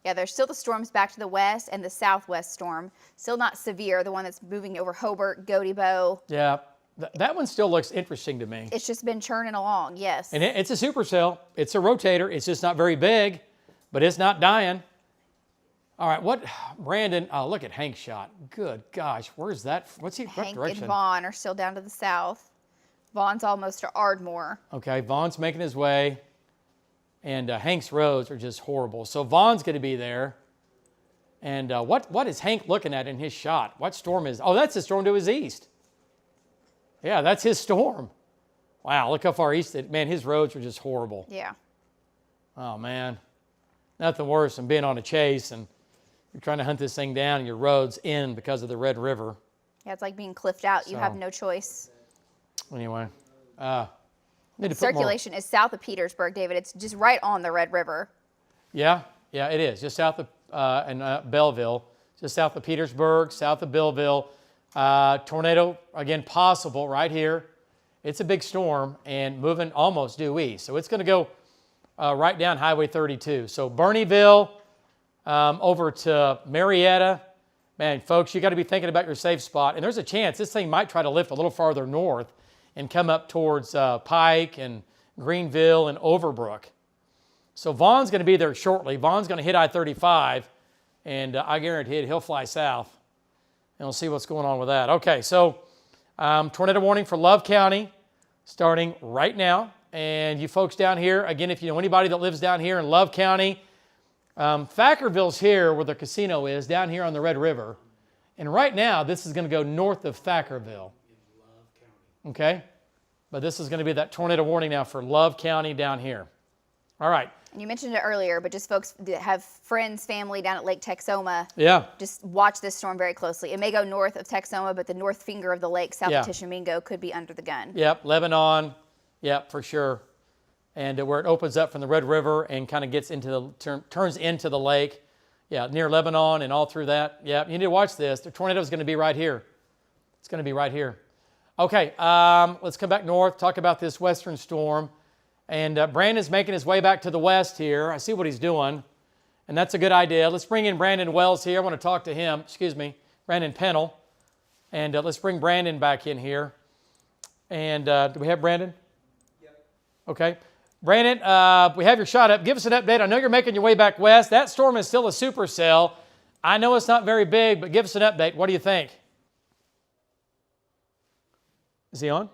Yeah, there's still the storms back to the west and the southwest storm. Still not severe, the one that's moving over Hobart, Goaty-Bow. Yeah. That one still looks interesting to me. It's just been churning along, yes. And it's a supercell. It's a rotator. It's just not very big, but it's not dying. All right, Brandon, oh, look at Hank's shot. Good gosh, where's that? What direction? Hank and Vaughn are still down to the south. Vaughn's almost to Ardmore. Okay, Vaughn's making his way, and Hank's roads are just horrible. So Vaughn's going to be there. And what is Hank looking at in his shot? What storm is? Oh, that's the storm to his east. Yeah, that's his storm. Wow, look how far east. Man, his roads are just horrible. Yeah. Oh, man. Nothing worse than being on a chase and you're trying to hunt this thing down and your road's in because of the Red River. Yeah, it's like being cliffed out. You have no choice. Anyway. Circulation is south of Petersburg, David. It's just right on the Red River. Yeah, it is. Just south of Belleville. Just south of Petersburg, south of Belleville. Tornado, again, possible right here. It's a big storm and moving almost due east. So it's going to go right down Highway 32. So Bernieville over to Marietta. Man, folks, you got to be thinking about your safe spot. And there's a chance this thing might try to lift a little farther north and come up towards Pike and Greenville and Overbrook. So Vaughn's going to be there shortly. Vaughn's going to hit I-35, and I guarantee it, he'll fly south. And we'll see what's going on with that. Okay, so tornado warning for Love County starting right now And you folks down here, again, if you know anybody that lives down here in Love County, Thackerville's here where the casino is, down here on the Red River. And right now, this is going to go north of Thackerville. Okay? But this is going to be that tornado warning now for Love County down here. All right. And you mentioned it earlier, but just folks that have friends, family down at Lake Texoma, just watch this storm very closely. It may go north of Texoma, but the north finger of the lake, south of Tishomingo, could be under the gun. Yep, Lebanon, yep, for sure. And where it opens up from the Red River and kind of gets into the, turns into the lake. Yeah, near Lebanon and all through that. Yeah, you need to watch this. The tornado is going to be right here. It's going to be right here. Okay, let's come back north, talk about this western storm. And Brandon's making his way back to the west here. I see what he's doing, and that's a good idea. Let's bring in Brandon Wells here. I want to talk to him. Brandon Pennell. And let's bring Brandon back in here. And do we have Brandon? Yep. Okay. Brandon, we have your shot up. Give us an update. I know you're making your way back west. That storm is still a supercell. I know it's not very big, but give us an update. What do you think? Is he on?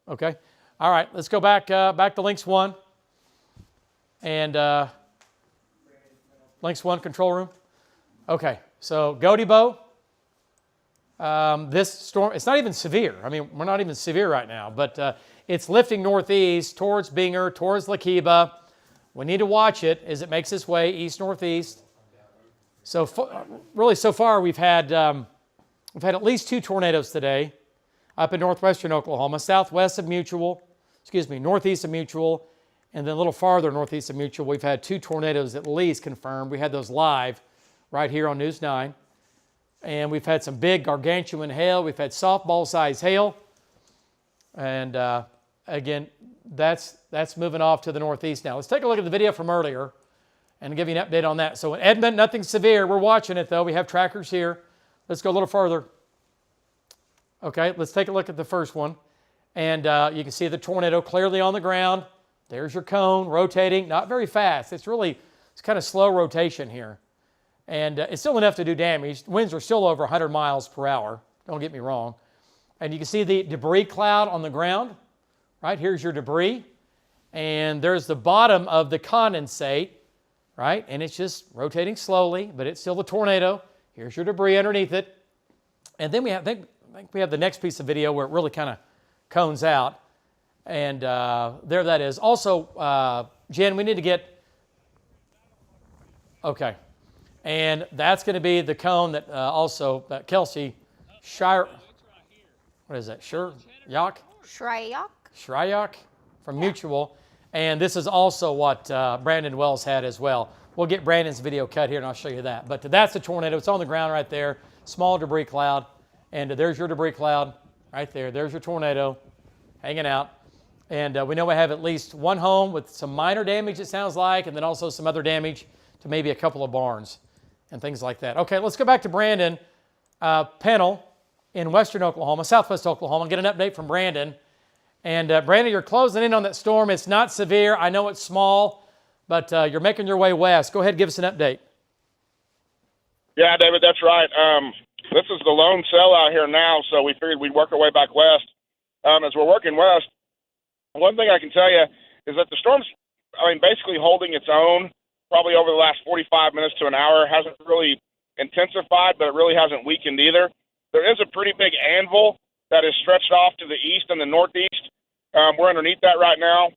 Okay. All right, let's go back to Links 1. And Links 1 control room. Okay, so Godibo. This storm, it's not even severe. I mean, we're not even severe right now, but it's lifting northeast towards Binger, towards Lakiba. We need to watch it as it makes its way east-northeast. So really, so far, we've had at least 2 tornadoes today up in northwestern Oklahoma, southwest of Mutual, northeast of Mutual, and then a little farther northeast of Mutual. We've had 2 tornadoes at least confirmed. We had those live right here on News 9. And we've had some big gargantuan hail. We've had softball-sized hail. And again, that's moving off to the northeast now. Let's take a look at the video from earlier and give you an update on that. So in Edmond, nothing severe. We're watching it, though. We have trackers here. Let's go a little further. Okay, let's take a look at the first one. And you can see the tornado clearly on the ground. There's your cone rotating, not very fast. It's kind of slow rotation here. And it's still enough to do damage. Winds are still over 100 miles per hour. Don't get me wrong. And you can see the debris cloud on the ground. Right, here's your debris. And there's the bottom of the condensate, right? And it's just rotating slowly, but it's still the tornado. Here's your debris underneath it. And then I think we have the next piece of video where it really kind of cones out. And there that is. Also, Jen, we need to get... Okay. And that's going to be the cone that Kelsey Shire... What is that? Shryock from Mutual. And this is also what Brandon Wells had as well. We'll get Brandon's video cut here and I'll show you that. But that's the tornado. It's on the ground right there. Small debris cloud. And there's your debris cloud right there. There's your tornado hanging out. And we know we have at least 1 home with some minor damage, it sounds like, and then also some other damage to maybe a couple of barns and things like that. Okay, let's go back to Brandon Pennell in western Oklahoma, southwest Oklahoma, and get an update from Brandon. And Brandon, you're closing in on that storm. It's not severe. I know it's small, but you're making your way west. Go ahead and give us an update. Yeah, David, that's right. This is the lone cell out here now, so we figured we'd work our way back west. As we're working west, one thing I can tell you is that the storm's, basically holding its own probably over the last 45 minutes to an hour. Hasn't really intensified, but it really hasn't weakened either. There is a pretty big anvil that is stretched off to the east and the northeast. We're underneath that right now.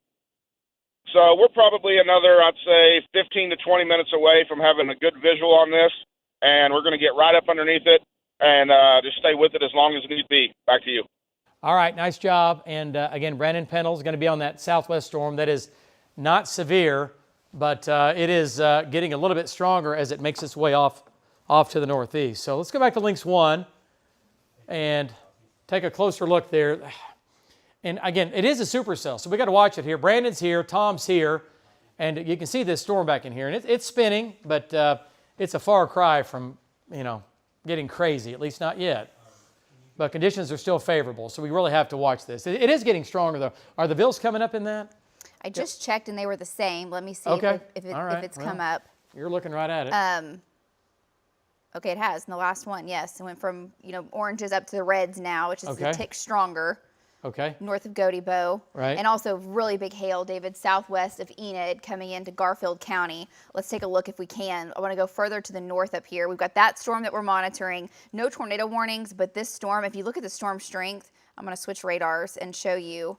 So we're probably another, I'd say, 15 to 20 minutes away from having a good visual on this, and we're going to get right up underneath it and just stay with it as long as it needs be. Back to you. All right, nice job. And again, Brandon Pennell is going to be on that southwest storm that is not severe, but it is getting a little bit stronger as it makes its way off to the northeast. So let's go back to Links 1 and take a closer look there. And again, it is a supercell, so we got to watch it here. Brandon's here, Tom's here, and you can see this storm back in here. And it's spinning, but it's a far cry from, getting crazy, at least not yet. But conditions are still favorable, so we really have to watch this. It is getting stronger, though. Are the bills coming up in that? I just checked, and they were the same. Let me see if it's come up. You're looking right at it. Okay, it has. In the last one, yes. It went from, oranges up to the reds now, which is a tick stronger. Okay. North of Godibo. Right. And also really big hail, David, southwest of Enid coming into Garfield County. Let's take a look if we can. I want to go further to the north up here. We've got that storm that we're monitoring. No tornado warnings, but this storm, if you look at the storm strength, I'm going to switch radars and show you.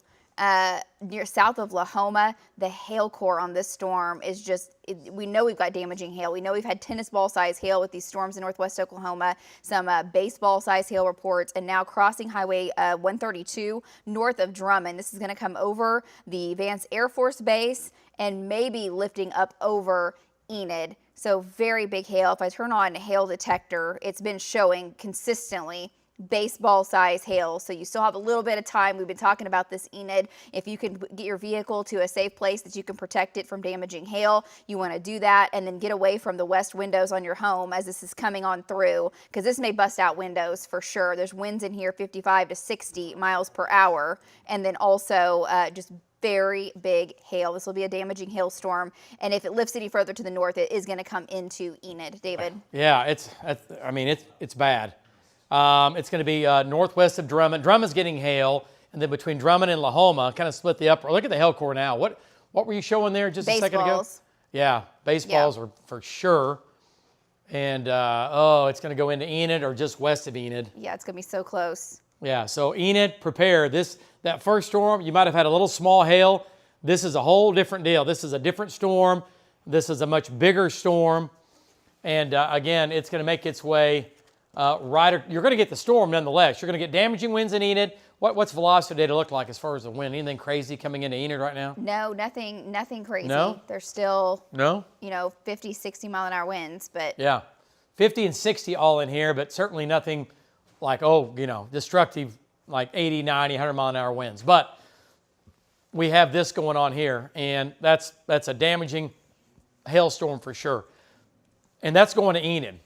Near south of Lahoma, the hail core on this storm is just, we know we've got damaging hail. We know we've had tennis ball size hail with these storms in northwest Oklahoma, some baseball size hail reports, and now crossing Highway 132 north of Drummond. This is going to come over the Vance Air Force Base and maybe lifting up over Enid. So very big hail. If I turn on hail detector, it's been showing consistently baseball size hail. So you still have a little bit of time. We've been talking about this, Enid. If you can get your vehicle to a safe place that you can protect it from damaging hail, you want to do that, and then get away from the west windows on your home as this is coming on through, because this may bust out windows for sure. There's winds in here 55 to 60 miles per hour, and then also just very big hail. This will be a damaging hailstorm, and if it lifts any further to the north, it is going to come into Enid. David? Yeah, it's bad. It's going to be northwest of Drummond. Drummond's getting hail, and then between Drummond and Lahoma, kind of split the upper. Look at the hail core now. What were you showing there just a second ago? Yeah, baseballs are for sure. And it's going to go into Enid or just west of Enid. Yeah, it's going to be so close. Yeah, so Enid, prepare. That first storm, you might have had a little small hail. This is a whole different deal. This is a different storm. This is a much bigger storm. And again, it's going to make its way you're going to get the storm nonetheless. You're going to get damaging winds in Enid. What's velocity data look like as far as the wind? Anything crazy coming into Enid right now? No, nothing crazy. No? There's still, no? 50, 60 mile an hour winds, but. Yeah, 50 and 60 all in here, but certainly nothing like, destructive, like 80, 90, 100 mile an hour winds. But we have this going on here, and that's a damaging hailstorm for sure. And that's going to Enid,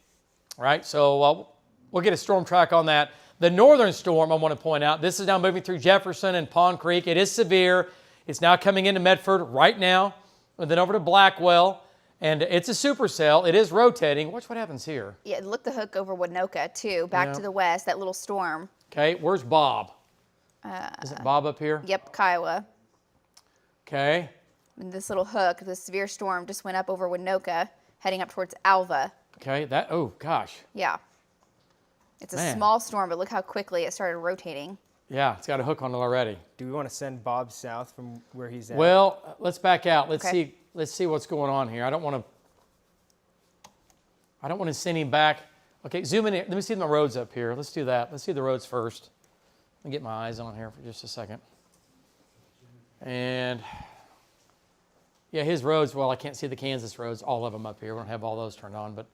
right? So we'll get a storm track on that. The northern storm, I want to point out, this is now moving through Jefferson and Pond Creek. It is severe. It's now coming into Medford right now, and then over to Blackwell. And it's a supercell. It is rotating. Watch what happens here. Yeah, look the hook over Winoka, too, back to the west, that little storm. Okay, where's Bob? Is it Bob up here? Yep, Kiowa. Okay. And this little hook, this severe storm, just went up over Winoka, heading up towards Alva. Okay, oh, gosh. Yeah. It's a small storm, but look how quickly it started rotating. Yeah, it's got a hook on it already. Do we want to send Bob south from where he's at? Well, let's back out. Let's see what's going on here. I don't want to send him back. Okay, zoom in. Let me see the roads up here. Let's do that. Let's see the roads first. Let me get my eyes on here for just a second. And yeah, his roads, well, I can't see the Kansas roads, all of them up here. We don't have all those turned on, but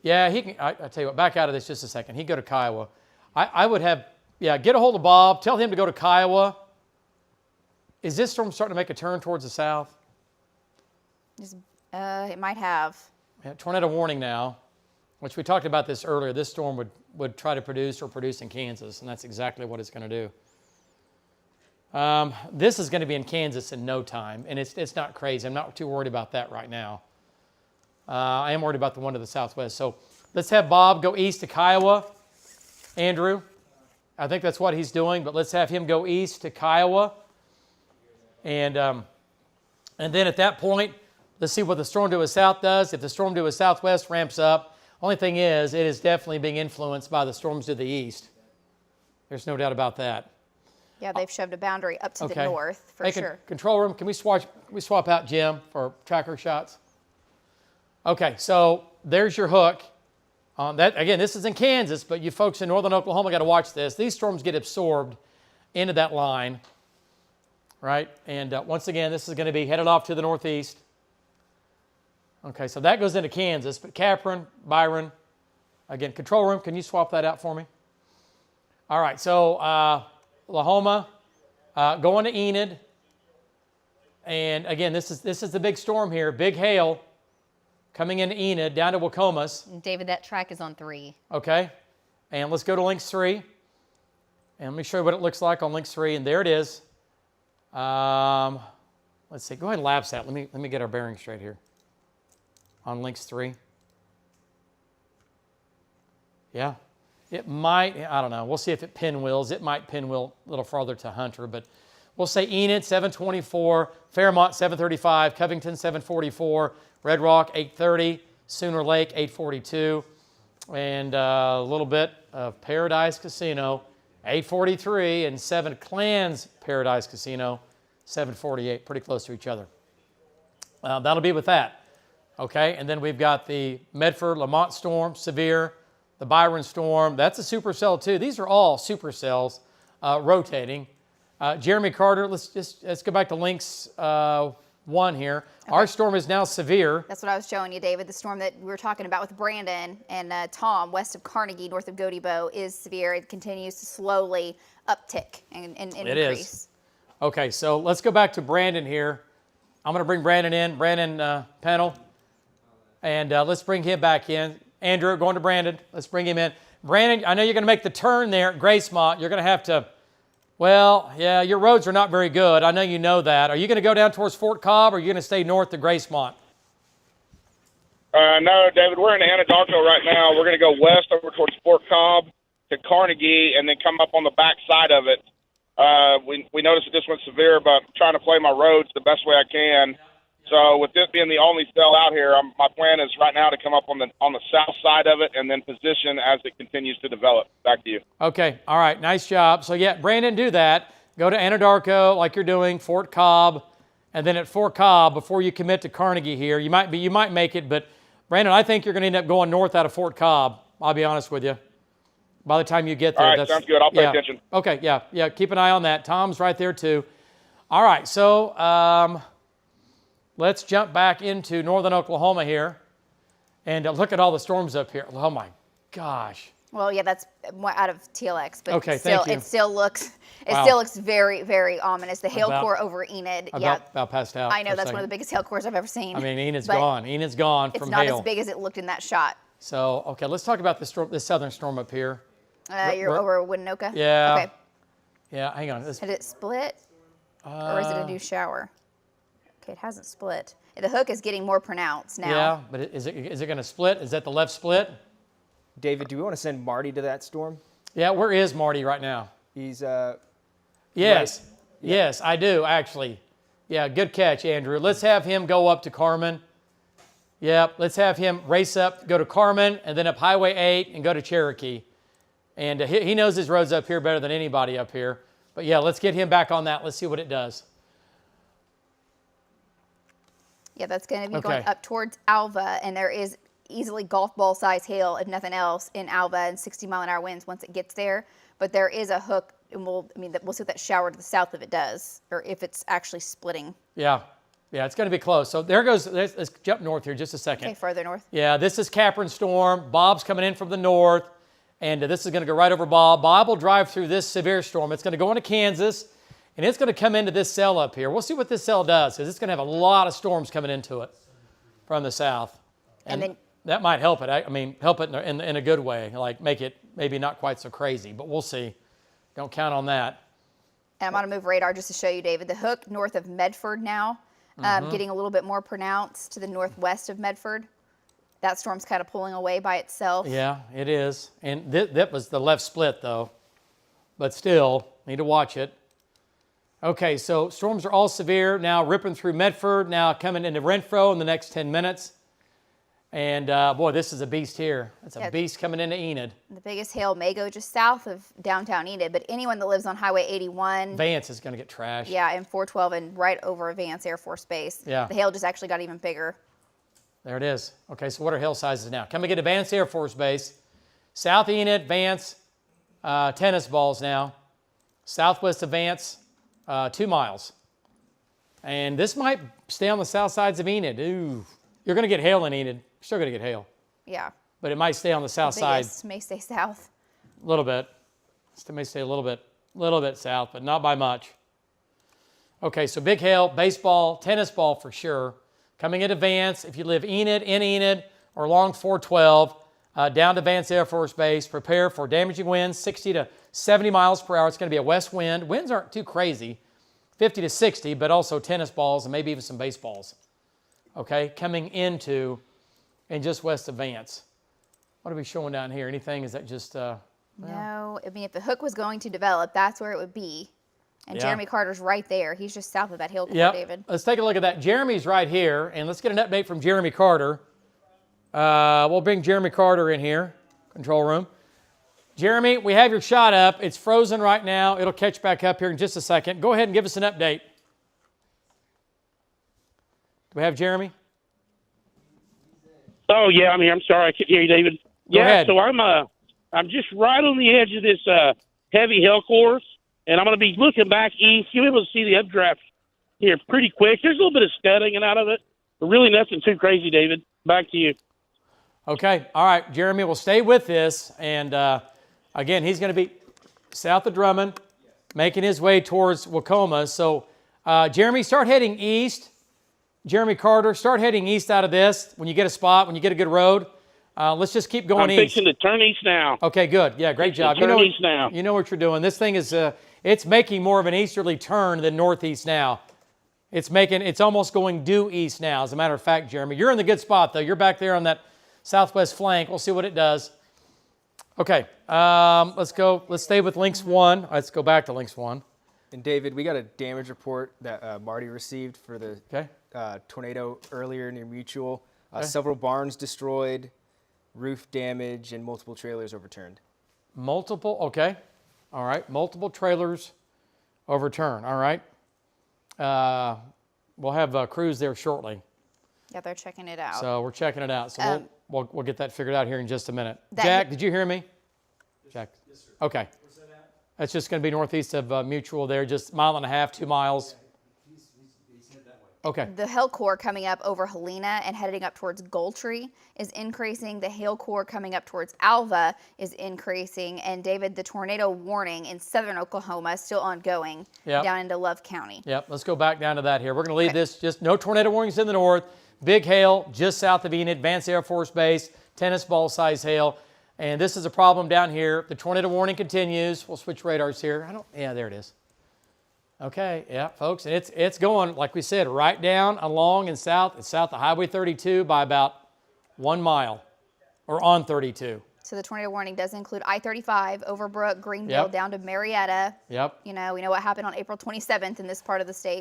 yeah, he can. I tell you what, back out of this just a second. He'd go to Kiowa. I would have, get a hold of Bob. Tell him to go to Kiowa. Is this storm starting to make a turn towards the south? It might have. Yeah, tornado warning now, which we talked about this earlier. This storm would try to produce in Kansas, and that's exactly what it's going to do. This is going to be in Kansas in no time, and it's not crazy. I'm not too worried about that right now. I am worried about the one to the southwest. So let's have Bob go east to Kiowa. Andrew, I think that's what he's doing, but let's have him go east to Kiowa. And then at that point, let's see what the storm to his south does. If the storm to his southwest ramps up, only thing is, it is definitely being influenced by the storms to the east. There's no doubt about that. Yeah, they've shoved a boundary up to the north, for sure. Control room, can we swap out Jim for tracker shots? Okay, so there's your hook. That again, this is in Kansas, but you folks in northern Oklahoma got to watch this. These storms get absorbed into that line, right? And once again, this is going to be headed off to the northeast. Okay, so that goes into Kansas, but Capron, Byron, again, control room, can you swap that out for me? All right, so Lahoma, going to Enid, and again, this is the big storm here, big hail. Coming into Enid, down to Wacomas. David, that track is on 3. Okay. And let's go to Links 3. And let me show you what it looks like on Links 3. And there it is. Let's see. Go ahead and lapse that. Let me get our bearing straight here. On Links 3. Yeah. It might, I don't know. We'll see if it pinwheels. It might pinwheel a little farther to Hunter, but we'll say Enid, 724, Fairmont, 735, Covington, 744, Red Rock, 830, Sooner Lake, 842, and a little bit of Paradise Casino, 843, and Seven Clans Paradise Casino, 748, pretty close to each other. That'll be with that. Okay, and then we've got the Medford Lamont Storm, severe, the Byron Storm. That's a supercell too. These are all supercells rotating. Jeremy Carter, let's go back to Lynx 1 here. Okay. Our storm is now severe. That's what I was showing you, David. The storm that we were talking about with Brandon and Tom, west of Carnegie, north of Godebo, is severe. It continues to slowly uptick and increase. It is. Okay, so let's go back to Brandon here. I'm going to bring Brandon in. Brandon panel. And let's bring him back in. Andrew, going to Brandon. Let's bring him in. Brandon, I know you're going to make the turn there at Gracemont. You're going to have to, well, yeah, your roads are not very good. I know you know that. Are you going to go down towards Fort Cobb, or are you going to stay north to Gracemont? No, David, we're in Anadarko right now. We're going to go west over towards Fort Cobb to Carnegie and then come up on the back side of it. We noticed that this one's severe, but I'm trying to play my roads the best way I can. So with this being the only cell out here, my plan is right now to come up on the south side of it and then position as it continues to develop. Back to you. Okay. All right. Nice job. So yeah, Brandon, do that. Go to Anadarko like you're doing, Fort Cobb, and then at Fort Cobb, before you commit to Carnegie here, you might make it, but Brandon, I think you're going to end up going north out of Fort Cobb. I'll be honest with you. By the time you get there. All right, sounds good. I'll pay attention. Okay. Yeah. Keep an eye on that. Tom's right there too. All right. So, let's jump back into northern Oklahoma here and look at all the storms up here. Oh, my gosh. Well, yeah, that's out of TLX, but okay, it still looks very, very ominous. The hail core over Enid. About passed out. I know, that's one of the biggest hail cores I've ever seen. I mean, Enid's gone. Enid's gone from hail. It's not as big as it looked in that shot. So, okay, let's talk about this southern storm up here. You're over Winoka? Yeah. Okay. Yeah, hang on. Did it split? Or is it a new shower? Okay, it hasn't split. The hook is getting more pronounced now. Yeah, but is it going to split? Is that the left split? David, do we want to send Marty to that storm? Yeah, where is Marty right now? He's Yes. Right. Yes, I do actually. Yeah, good catch, Andrew. Let's have him go up to Carmen. Yeah, let's have him race up, go to Carmen, and then up Highway 8 and go to Cherokee. And he knows his roads up here better than anybody up here. But yeah, let's get him back on that. Let's see what it does. Yeah, that's going to be going up towards Alva, and there is easily golf ball size hail, if nothing else, in Alva and 60-mile-an-hour winds once it gets there. But there is a hook, and we'll see what that shower to the south of it does, or if it's actually splitting. Yeah, it's going to be close. So there goes. Let's jump north here just a second. Okay, further north. Yeah, this is Capron Storm. Bob's coming in from the north, and this is going to go right over Bob. Bob will drive through this severe storm. It's going to go into Kansas. And it's going to come into this cell up here. We'll see what this cell does, because it's going to have a lot of storms coming into it from the south. And then that might help it. I mean, help it in a good way, like make it maybe not quite so crazy, but we'll see. Don't count on that. And I'm going to move radar just to show you, David. The hook north of Medford now, getting a little bit more pronounced to the northwest of Medford. That storm's kind of pulling away by itself. Yeah, it is. And that was the left split, though. But still, need to watch it. Okay, so storms are all severe now, ripping through Medford, now coming into Renfro in the next 10 minutes. And boy, this is a beast here. It's a beast coming into Enid. The biggest hail may go just south of downtown Enid, but anyone that lives on Highway 81. Vance is going to get trashed. Yeah, and 412 and right over Vance Air Force Base. Yeah. The hail just actually got even bigger. There it is. Okay, so what are hail sizes now? Coming into Vance Air Force Base. South Enid, Vance, tennis balls now. Southwest of Vance. 2 miles. And this might stay on the south sides of Enid. Ooh, you're going to get hail in Enid. You're still going to get hail. Yeah. But it might stay on the south side. May stay south. A little bit. It may stay a little bit south, but not by much. Okay, so big hail, baseball, tennis ball for sure. Coming into Vance, if you live in Enid, or along 412, down to Vance Air Force Base, prepare for damaging winds, 60 to 70 miles per hour. It's going to be a west wind. Winds aren't too crazy, 50 to 60, but also tennis balls and maybe even some baseballs. Okay, coming into and just west of Vance. What are we showing down here? Anything? Is that just No, I mean, if the hook was going to develop, that's where it would be. And Yeah. Jeremy Carter's right there. He's just south of that hill core, Yep. David. Let's take a look at that. Jeremy's right here, and let's get an update from Jeremy Carter. We'll bring Jeremy Carter in here, control room. Jeremy, we have your shot up. It's frozen right now. It'll catch back up here in just a second. Go ahead and give us an update. Do we have Jeremy? Oh yeah, I'm here. I'm sorry, I couldn't hear you, David. Go ahead. So I'm just right on the edge of this heavy hill course, and I'm going to be looking back east. You'll be able to see the updraft here pretty quick. There's a little bit of scudding out of it, but really nothing too crazy, David. Back to you. Okay. All right, Jeremy, we'll stay with this. And, again, he's going to be south of Drummond, making his way towards Waukoma. So, Jeremy, start heading east. Jeremy Carter, start heading east out of this when you get a spot, when you get a good road. Let's just keep going I'm east. fixing to turn east now. Okay, good. Yeah, great job. Turn east now. You know what you're doing. This thing is, it's making more of an easterly turn than northeast now. It's almost going due east now, as a matter of fact, Jeremy. You're in the good spot, though. You're back there on that southwest flank. We'll see what it does. Okay, let's go. Let's stay with Lynx 1. Let's go back to Lynx 1. And David, we got a damage report that Marty received for the Okay. tornado earlier near Mutual. Okay. Several barns destroyed, roof damage, and multiple trailers overturned. Multiple, okay. All right, multiple trailers overturned. All right. We'll have crews there shortly. Yeah, they're checking it out. So we're checking it out. So we'll get that figured out here in just a minute. That- Jack, did you hear me? Jack? Yes, sir. Okay. Where's that at? That's just going to be northeast of Mutual there, just 1.5 miles, 2 miles. He's headed that way. Okay. The hail core coming up over Helena and heading up towards Goldtree is increasing. The hail core coming up towards Alva is increasing. And David, the tornado warning in southern Oklahoma is still ongoing down into Love County. Yep, let's go back down to that here. We're going to leave this, just no tornado warnings in the north. Big hail just south of Enid, Vance Air Force Base, tennis ball size hail. And this is a problem down here. The tornado warning continues. We'll switch radars here. Yeah, there it is. Okay, yeah, folks, and it's going, like we said, right down along and south. It's south of Highway 32 by about 1 mile, or on 32. So the tornado warning does include I-35, Overbrook, Greenville, down to Marietta. Yep. You know, we know what happened on April 27th in this part of the state.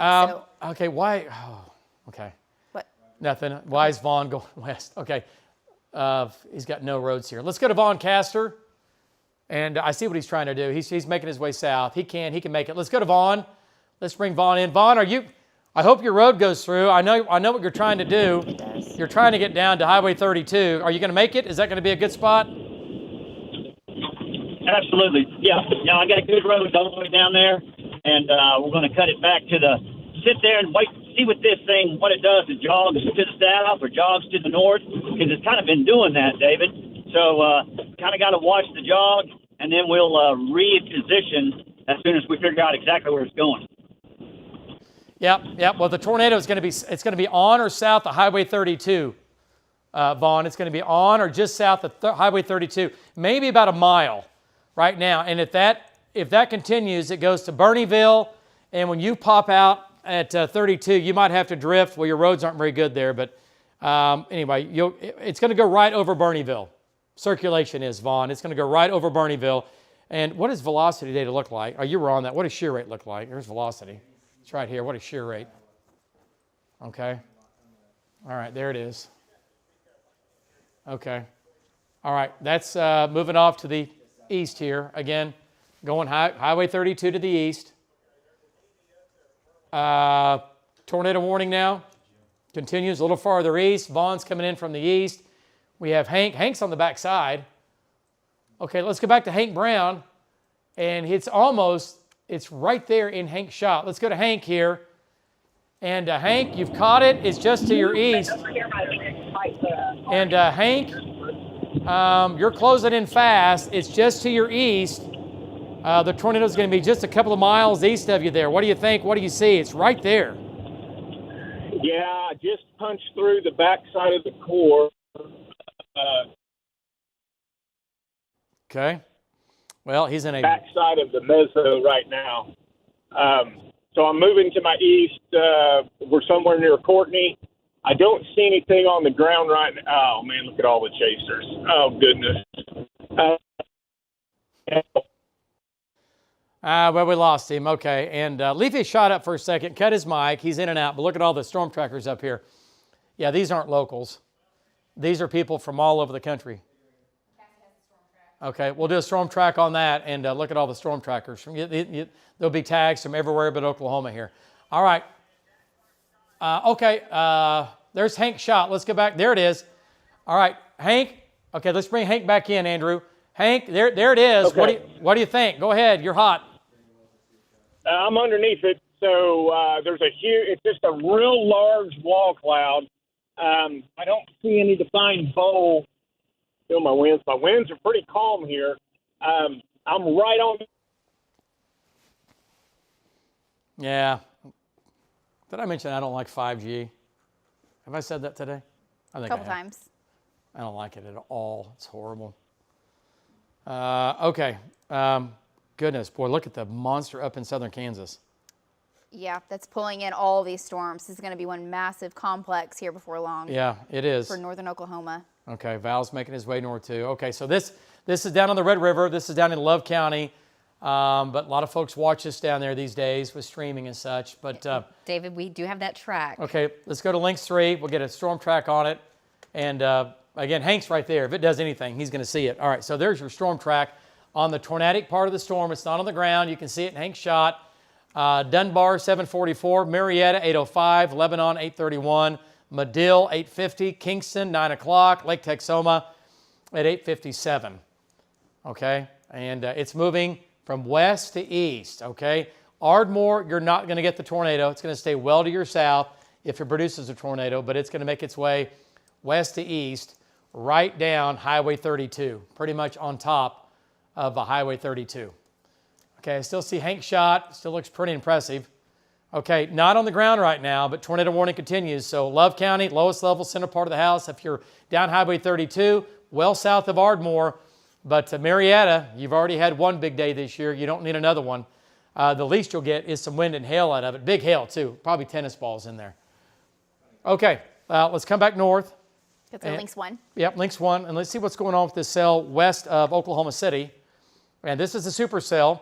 Okay, why? Oh, okay. What? Nothing. Why is Vaughn going west? Okay. He's got no roads here. Let's go to Vaughn Castor. And I see what he's trying to do. He's making his way south. He can make it. Let's go to Vaughn. Let's bring Vaughn in. Vaughn, I hope your road goes through. I know what you're trying to do. You're trying to get down to Highway 32. Are you going to make it? Is that going to be a good spot? Absolutely. Yeah, I got a good road all the way down there, and we're going to cut it back to sit there and wait, see what this thing, what it does. It jogs to the south or jogs to the north, because it's kind of been doing that, David. So kind of got to watch the jog, and then we'll reposition as soon as we figure out exactly where it's going. Yep. Well, the tornado is going to be on or south of Highway 32, Vaughn. It's going to be on or just south of Highway 32, maybe about a mile right now. And if that continues, it goes to Bernieville. And when you pop out at 32, you might have to drift. Well, your roads aren't very good there, but anyway, it's going to go right over Bernieville. Circulation is, Vaughn. It's going to go right over Bernieville. And what does velocity data look like? Oh, you were on that. What does shear rate look like? Here's velocity. It's right here. What is shear rate? Okay. All right, there it is. Okay. All right, that's moving off to the east here. Again, going Highway 32 to the east. Tornado warning now. Continues a little farther east. Vaughn's coming in from the east. We have Hank. Hank's on the back side. Okay, let's go back to Hank Brown. And it's right there in Hank's shot. Let's go to Hank here. And Hank, you've caught it. It's just to your east. And Hank, you're closing in fast. It's just to your east. The tornado is going to be just a couple of miles east of you there. What do you think? What do you see? It's right there. Yeah, I just punched through the backside of the core. Okay. Well, he's in a backside of the mezzo right now. So I'm moving to my east. We're somewhere near Courtney. I don't see anything on the ground right now. Oh, man, look at all the chasers. Oh, goodness. Well, we lost him. Okay. And Leafy shot up for a second, cut his mic. He's in and out. But look at all the storm trackers up here. Yeah, these aren't locals. These are people from all over the country. Okay, we'll do a storm track on that and look at all the storm trackers. There'll be tags from everywhere but Oklahoma here. All right. Okay, there's Hank's shot. Let's go back. There it is. All right, Hank. Okay, let's bring Hank back in, Andrew. Hank, there it is. Okay. What do you think? Go ahead. You're hot. I'm underneath it, so there's a huge. It's just a real large wall cloud. I don't see any defined bowl. Feel my winds. My winds are pretty calm here. I'm right on. Yeah. Did I mention I don't like 5G? Have I said that today? I think a couple times. I don't like it at all. It's horrible. Okay. Goodness, boy, look at the monster up in southern Kansas. Yeah, that's pulling in all these storms. This is going to be one massive complex here before long. Yeah, it is. For northern Oklahoma. Okay, Val's making his way north too. Okay, so this is down on the Red River. This is down in Love County. But a lot of folks watch us down there these days with streaming and such. But David, we do have that track. Okay, let's go to Links 3. We'll get a storm track on it. And again, Hank's right there. If it does anything, he's going to see it. All right, so there's your storm track on the tornadic part of the storm. It's not on the ground. You can see it in Hank's shot. Dunbar 744, Marietta 805, Lebanon 831, Medill 850, Kingston 9 o'clock, Lake Texoma at 8:57. Okay, and it's moving from west to east. Okay, Ardmore, you're not going to get the tornado. It's going to stay well to your south if it produces a tornado, but it's going to make its way west to east, right down Highway 32, pretty much on top of Highway 32. Okay, I still see Hank's shot. Still looks pretty impressive. Okay, not on the ground right now, but tornado warning continues. So Love County, lowest level, center part of the house. If you're down Highway 32, well south of Ardmore, but Marietta, you've already had one big day this year. You don't need another one. The least you'll get is some wind and hail out of it. Big hail, too. Probably tennis balls in there. Okay, let's come back north. That's Links 1. Yep, Links 1. And let's see what's going on with this cell west of Oklahoma City. And this is the supercell.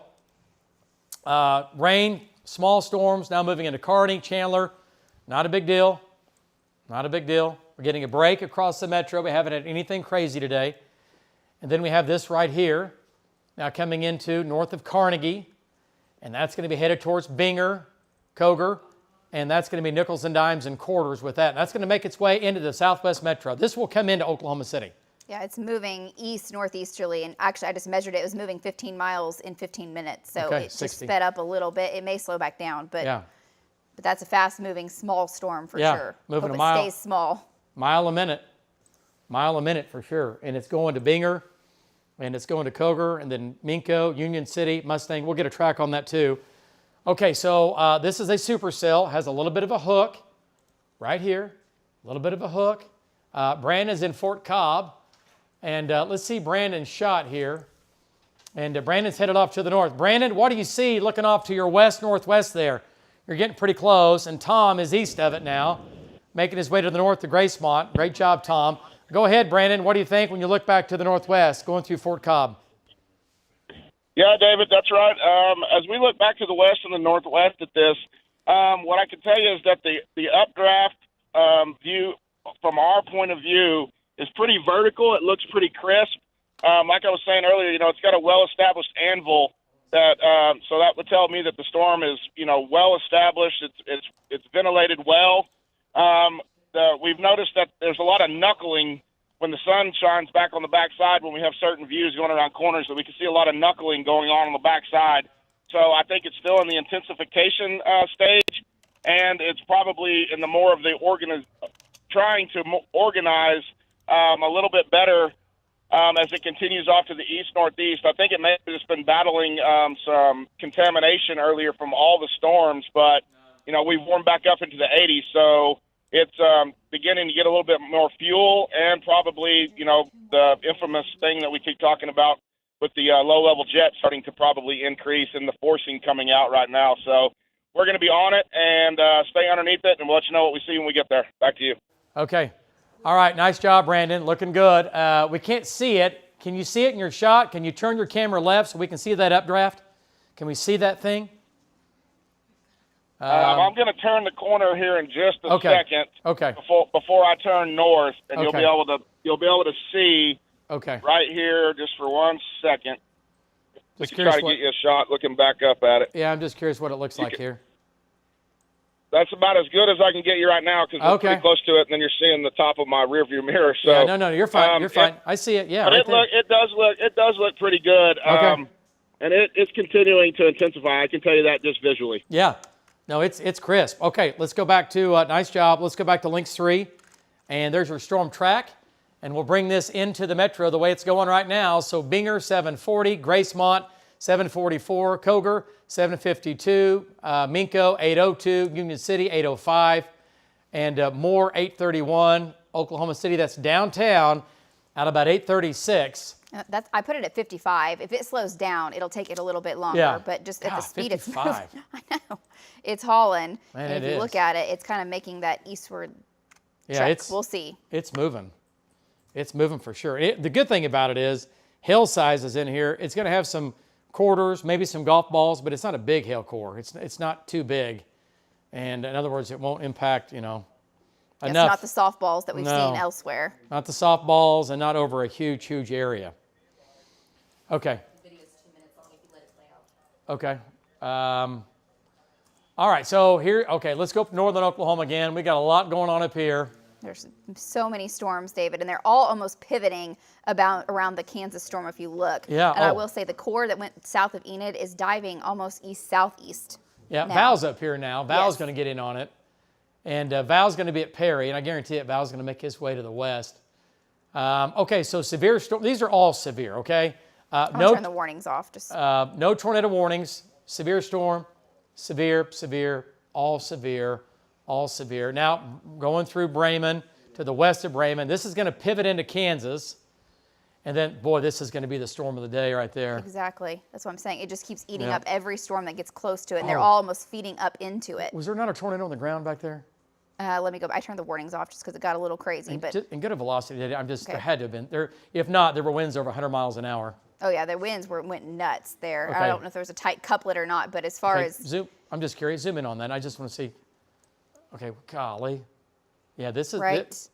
Rain, small storms, now moving into Kearney, Chandler. Not a big deal. Not a big deal. We're getting a break across the metro. We haven't had anything crazy today. And then we have this right here, now coming into north of Carnegie. And that's going to be headed towards Binger, Coger. And that's going to be nickels and dimes and quarters with that. And that's going to make its way into the southwest metro. This will come into Oklahoma City. Yeah, it's moving east northeasterly, and actually I just measured it. It was moving 15 miles in 15 minutes, so okay, it 60. just sped up a little bit. It may slow back down, but yeah. But that's a fast-moving small storm for sure. Moving Hope a mile. It stays small. Mile a minute for sure. And it's going to Binger, and it's going to Coger, and then Minco, Union City, Mustang. We'll get a track on that too. Okay, so this is a supercell. Has a little bit of a hook right here. A little bit of a hook. Brandon's in Fort Cobb. And let's see Brandon's shot here. And Brandon's headed off to the north. Brandon, what do you see looking off to your west-northwest there? You're getting pretty close. And Tom is east of it now, making his way to the north to Gracemont. Great job, Tom. Go ahead, Brandon. What do you think when you look back to the northwest, going through Fort Cobb? Yeah, David, that's right. As we look back to the west and the northwest at this, what I can tell you is that the updraft view, from our point of view, is pretty vertical. It looks pretty crisp. Like I was saying earlier, it's got a well-established anvil that, so that would tell me that the storm is, well-established. It's ventilated well. We've noticed that there's a lot of knuckling when the sun shines back on the backside. When we have certain views going around corners, that we can see a lot of knuckling going on the backside. So I think it's still in the intensification stage, and it's probably in the more of the trying to organize a little bit better as it continues off to the east-northeast. I think it may have just been battling some contamination earlier from all the storms, but, we've warmed back up into the 80s, so it's beginning to get a little bit more fuel and probably, the infamous thing that we keep talking about with the low-level jet starting to probably increase and the forcing coming out right now. So we're going to be on it and stay underneath it, and we'll let you know what we see when we get there. Back to you. Okay. All right, nice job, Brandon. Looking good. We can't see it Can you see it in your shot? Can you turn your camera left so we can see that updraft? Can we see that thing? I'm going to turn the corner here in just a second. Okay. Before I turn north, and Okay. you'll be able to see. Okay. Right here, just for 1 second. Just try to get you a shot looking back up at it. Yeah, I'm just curious what it looks like here. That's about as good as I can get you right now because we're pretty close to it, and then you're seeing the top of my rearview mirror. So yeah, no, you're fine. You're fine. I see it. Yeah, but right it does look pretty good. Okay. And it's continuing to intensify. I can tell you that just visually. Yeah. No, it's crisp. Okay, let's go back to nice job. Let's go back to Lynx 3, and there's your storm track. And we'll bring this into the metro the way it's going right now. So Binger, 740, Gracemont, 744, Coger, 752, Minco, 802, Union City, 805, and Moore, 831, Oklahoma City, that's downtown, at about 836. I put it at 55. If it slows down, it'll take it a little bit longer, but just at the speed 55. it's moving. I know. It's hauling. Man, and if you look at it, it's kind of making that eastward trek. We'll see. It's moving. It's moving for sure. The good thing about it is hail size is in here. It's going to have some quarters, maybe some golf balls, but it's not a big hail core. It's not too big. And in other words, it won't impact, enough. It's not the softballs that we've seen elsewhere. Not the softballs and not over a huge, huge area. Okay. The video is 2 minutes long if you let it play out. Okay. All right, so here, let's go up to northern Oklahoma again. We got a lot going on up here. There's so many storms, David, and they're all almost pivoting around the Kansas storm if you look. Yeah. And I will say the core that went south of Enid is diving almost east-southeast. Yeah, Val's up here now. Val's going to get in on it. And Val's going to be at Perry, and I guarantee it, Val's going to make his way to the west. Okay, so severe storm. These are all severe, okay? I'll turn the warnings off. No tornado warnings. Severe storm, severe, all severe. All severe. Now, going through Bremen to the west of Bremen, this is going to pivot into Kansas. And then, boy, this is going to be the storm of the day right there. Exactly. That's what I'm saying. It just keeps eating up every storm that gets close to it, and they're all almost feeding up into it. Was there not a tornado on the ground back there? Let me go. I turned the warnings off just because it got a little crazy. And good a velocity. There had to have been. There, if not, there were winds over 100 miles an hour. Oh, yeah, the winds went nuts there. I don't know if there was a tight couplet or not, but as far as... Zoom. I'm just curious. Zoom in on that. I just want to see... Okay, golly. Yeah, this is... Right.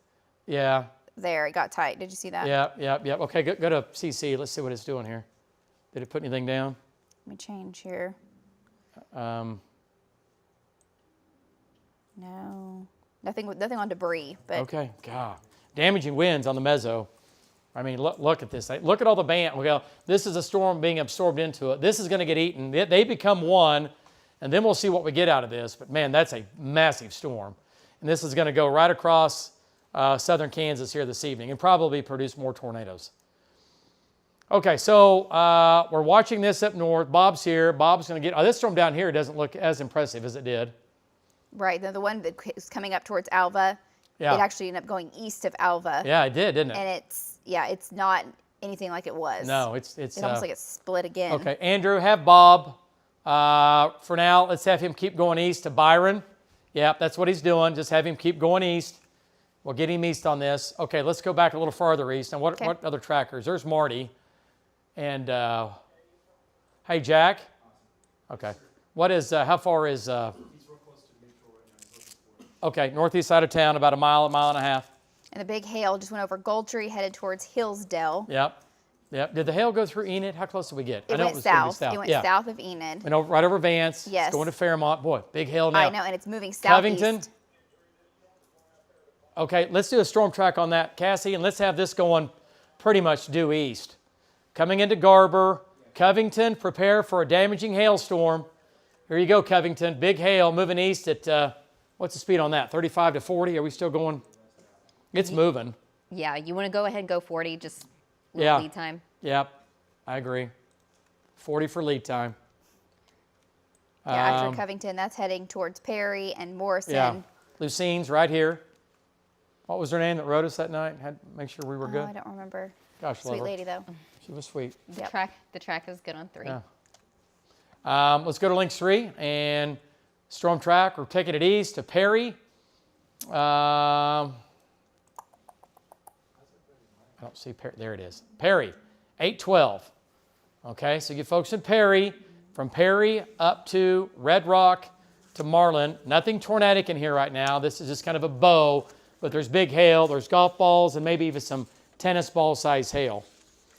Yeah. There, it got tight. Did you see that? Yeah. Okay, go to CC. Let's see what it's doing here. Did it put anything down? Let me change here. No. Nothing on debris. But okay, God. Damaging winds on the mezzo. I mean, look at this. Look at all the band. This is a storm being absorbed into it. This is going to get eaten. They become one. And then we'll see what we get out of this. But, man, that's a massive storm. And this is going to go right across southern Kansas here this evening and probably produce more tornadoes. Okay, so we're watching this up north. Bob's here. Bob's going to get... this storm down here doesn't look as impressive as it did. Right. The one that is coming up towards Alva, it actually ended up going east of Alva. Yeah, it did, didn't it? And it's not anything like it was. No, it's almost like it's split again. Okay, Andrew, have Bob... for now, let's have him keep going east to Byron. Yep, that's what he's doing. Just have him keep going east. We'll get him east on this. Okay, let's go back a little farther east. And what other trackers? There's Marty. And, hey, Jack. Okay. What is, how far is, okay, northeast side of town, about a mile and a half. And the big hail just went over Goldtree, headed towards Hillsdale. Yep. Did the hail go through Enid? How close did we get? I know it was south. It went south of Enid. And right over Vance. Yes. It's going to Fairmont. Boy, big hail now. I know, and it's moving southeast. Covington. Okay, let's do a storm track on that, Cassie, and let's have this going pretty much due east. Coming into Garber. Covington, prepare for a damaging hailstorm. Here you go, Covington. Big hail moving east at, what's the speed on that? 35 to 40? Are we still going? It's moving. Yeah, you want to go ahead and go 40, just lead time. Yep, I agree. 40 for lead time. Yeah, after Covington, that's heading towards Perry and Morrison. Yeah, Lucine's right here. What was her name that wrote us that night? Had to make sure we were good. I don't remember. Gosh, sweet lady though. She was sweet. The track is good on 3. Yeah. Let's go to Lynx 3 and storm track. We're taking it east to Perry. I don't see Perry. There it is. Perry. 812. Okay, so you folks in Perry, from Perry up to Red Rock to Marlin, nothing tornadic in here right now. This is just kind of a bow, but there's big hail, there's golf balls, and maybe even some tennis ball size hail.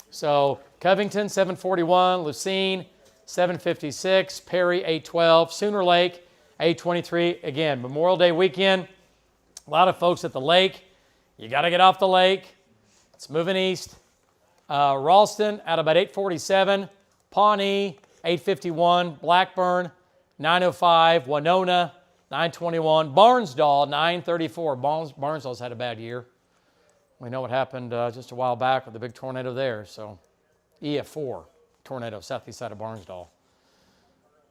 So Covington, 741, Lucene, 756, Perry, 812, Sooner Lake, 823. Again, Memorial Day weekend, a lot of folks at the lake. You got to get off the lake. It's moving east. Ralston at about 847, Pawnee, 851, Blackburn, 905, Winona, 921, Barnsdall, 934. Barnsdall's had a bad year. We know what happened just a while back with the big tornado there. So EF4 tornado, southeast side of Barnsdall.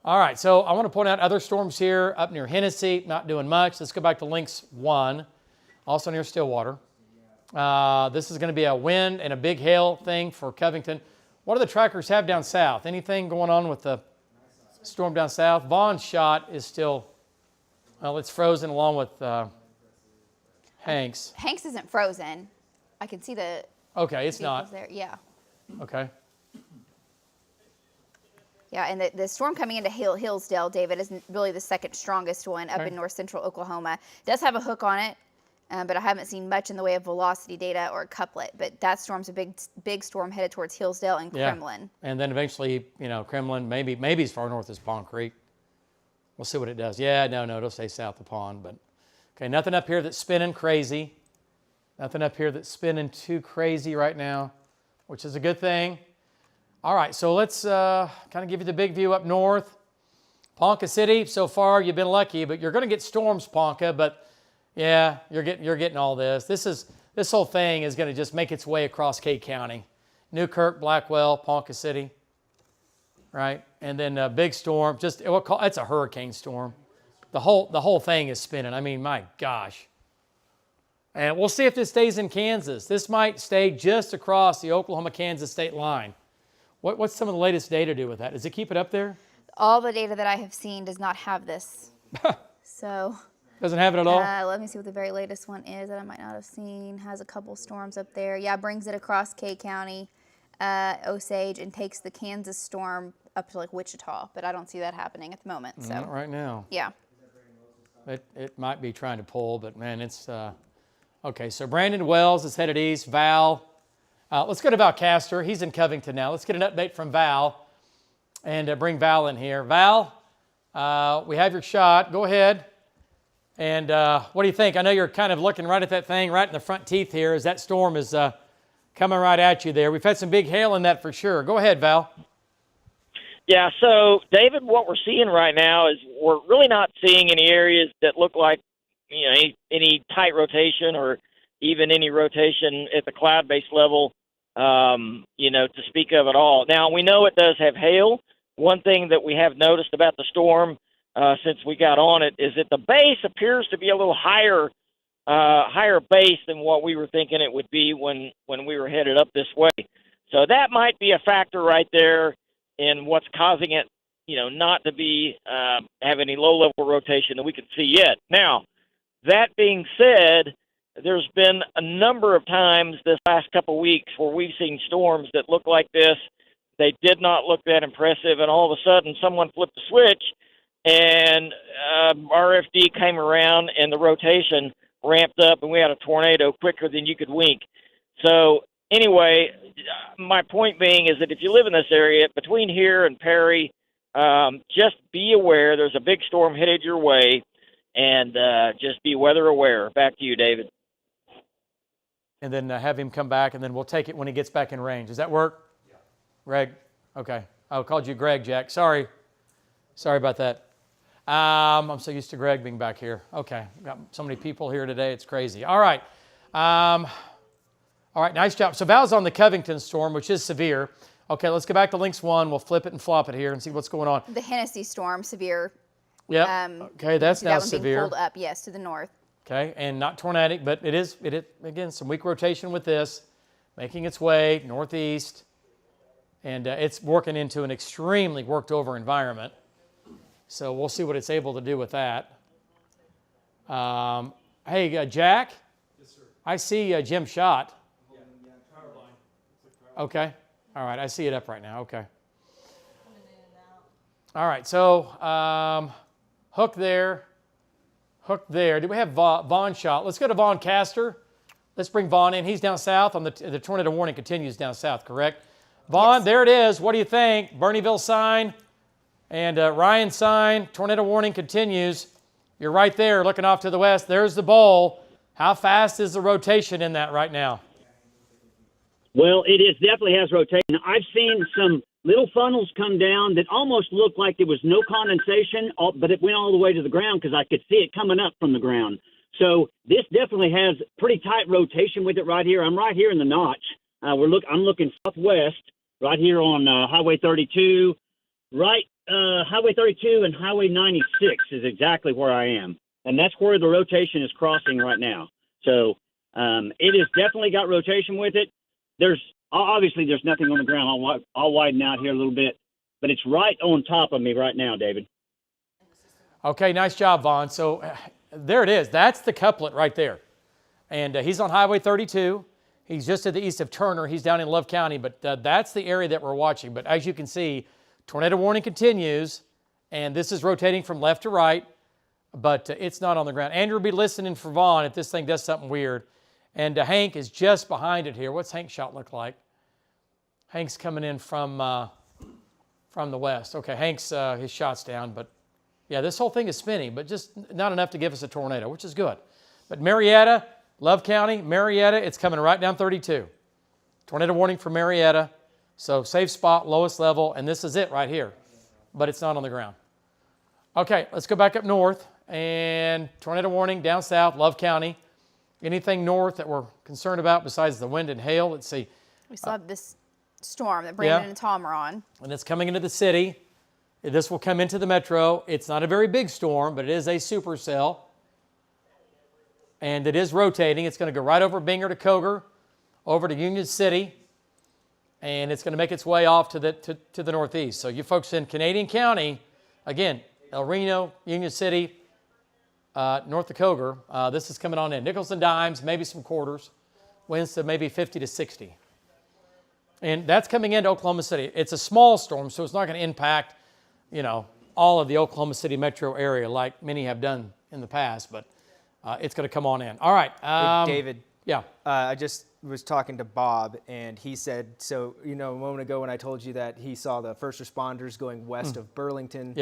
All right, so I want to point out other storms here up near Hennessy, not doing much. Let's go back to Lynx 1, also near Stillwater. This is going to be a wind and a big hail thing for Covington. What do the trackers have down south? Anything going on with the storm down south? Vaughn's shot is still, well, it's frozen along with Hanks. Hanks isn't frozen. I can see the. Okay, it's not. There. Yeah. Okay. Yeah, and the storm coming into Hillsdale, David, is really the second strongest one up in north central Oklahoma. It does have a hook on it, but I haven't seen much in the way of velocity data or couplet. But that storm's a big storm headed towards Hillsdale and Kremlin. And then eventually, Kremlin, maybe as far north as Pond Creek. We'll see what it does. Yeah, no, it'll stay south of Pond. But okay, nothing up here that's spinning crazy. Nothing up here that's spinning too crazy right now, which is a good thing. All right, so let's kind of give you the big view up north. Ponca City, so far you've been lucky, but you're going to get storms, Ponca. But yeah, you're getting all this. This whole thing is going to just make its way across Kate County, Newkirk, Blackwell, Ponca City, right? And then a big storm. It's a hurricane storm. The whole thing is spinning. I mean, my gosh. And we'll see if this stays in Kansas. This might stay just across the Oklahoma-Kansas state line. What's some of the latest data do with that? Does it keep it up there? All the data that I have seen does not have this. So. Doesn't have it at all? Let me see what the very latest one is that I might not have seen. Has a couple storms up there. Yeah, brings it across Kate County, Osage, and takes the Kansas storm up to like Wichita. But I don't see that happening at the moment. So. Not right now. Yeah. It might be trying to pull, but man, it's okay. So Brandon Wells is headed east. Val. Let's go to Val Castor. He's in Covington now. Let's get an update from Val and bring Val in here. Val, we have your shot. Go ahead. And what do you think? I know you're kind of looking right at that thing right in the front teeth here as that storm is coming right at you there. We've had some big hail in that for sure. Go ahead, Val. Yeah, so, David, what we're seeing right now is we're really not seeing any areas that look like, any tight rotation or even any rotation at the cloud-based level, to speak of at all. Now, we know it does have hail. One thing that we have noticed about the storm since we got on it is that the base appears to be a little higher base than what we were thinking it would be when we were headed up this way. So that might be a factor right there in what's causing it, not to be have any low-level rotation that we can see yet. Now, that being said, there's been a number of times this last couple of weeks where we've seen storms that look like this. They did not look that impressive, and all of a sudden someone flipped the switch, and RFD came around, and the rotation ramped up, and we had a tornado quicker than you could wink. So anyway, my point being is that if you live in this area, between here and Perry, just be aware there's a big storm headed your way, and just be weather aware. Back to you, David. And then have him come back, and then we'll take it when he gets back in range. Does that work? Yeah. Greg? Okay. I called you Greg, Jack. Sorry about that. I'm so used to Greg being back here. Okay. We've got so many people here today. It's crazy. All right. All right. Nice job. So Val's on the Covington storm, which is severe. Okay. Let's go back to Lynx 1. We'll flip it and flop it here and see what's going on. The Hennessy storm, severe. Yeah. Okay. That's now severe. Being pulled up, yes, to the north. Okay, and not tornadic, but it is, again, some weak rotation with this, making its way northeast, and it's working into an extremely worked over environment. So we'll see what it's able to do with that. Hey, Jack? Yes, sir. I see Jim shot. Yeah, power line. Okay, All right, I see it up right now. Okay. All right, so hook there. Do we have Vaughn shot? Let's go to Vaughn Castor. Let's bring Vaughn in. He's down south. On the tornado warning continues down south, correct? Vaughn, yes. There it is. What do you think? Bernieville sign and Ryan sign. Tornado warning continues. You're right there looking off to the west. There's the bowl. How fast is the rotation in that right now? Well, it definitely has rotation. I've seen some little funnels come down that almost looked like there was no condensation, but it went all the way to the ground because I could see it coming up from the ground. So this definitely has pretty tight rotation with it right here. I'm right here in the notch. I'm looking southwest right here on Highway 32. Highway 32 and Highway 96 is exactly where I am. And that's where the rotation is crossing right now. So it has definitely got rotation with it. There's nothing on the ground. I'll widen out here a little bit, but it's right on top of me right now, David. Okay, nice job, Vaughn. So there it is. That's the couplet right there. And he's on Highway 32. He's just to the east of Turner. He's down in Love County, but that's the area that we're watching. But as you can see, tornado warning continues, and this is rotating from left to right, but it's not on the ground. Andrew will be listening for Vaughn if this thing does something weird. And Hank is just behind it here. What's Hank's shot look like? Hank's coming in from the west. Okay, Hank's his shot's down, but yeah, this whole thing is spinning, but just not enough to give us a tornado, which is good. But Marietta, Love County, Marietta, it's coming right down 32. Tornado warning for Marietta. So safe spot, lowest level, and this is it right here. But it's not on the ground. Okay, let's go back up north. And tornado warning down south, Love County. Anything north that we're concerned about besides the wind and hail? Let's see. We still have this storm that Brandon and Tom are on. And it's coming into the city. This will come into the metro. It's not a very big storm, but it is a supercell. And it is rotating. It's going to go right over Binger to Coger, over to Union City, and it's going to make its way off to the northeast. So you folks in Canadian County, again, El Reno, Union City, north of Coger, this is coming on in. Nickels and dimes, maybe some quarters, winds to maybe 50 to 60. And that's coming into Oklahoma City. It's a small storm, so it's not going to impact, all of the Oklahoma City metro area like many have done in the past, but it's going to come on in. All right. Hey, David. Yeah. I just was talking to Bob, and he said, a moment ago when I told you that he saw the first responders going west of Burlington,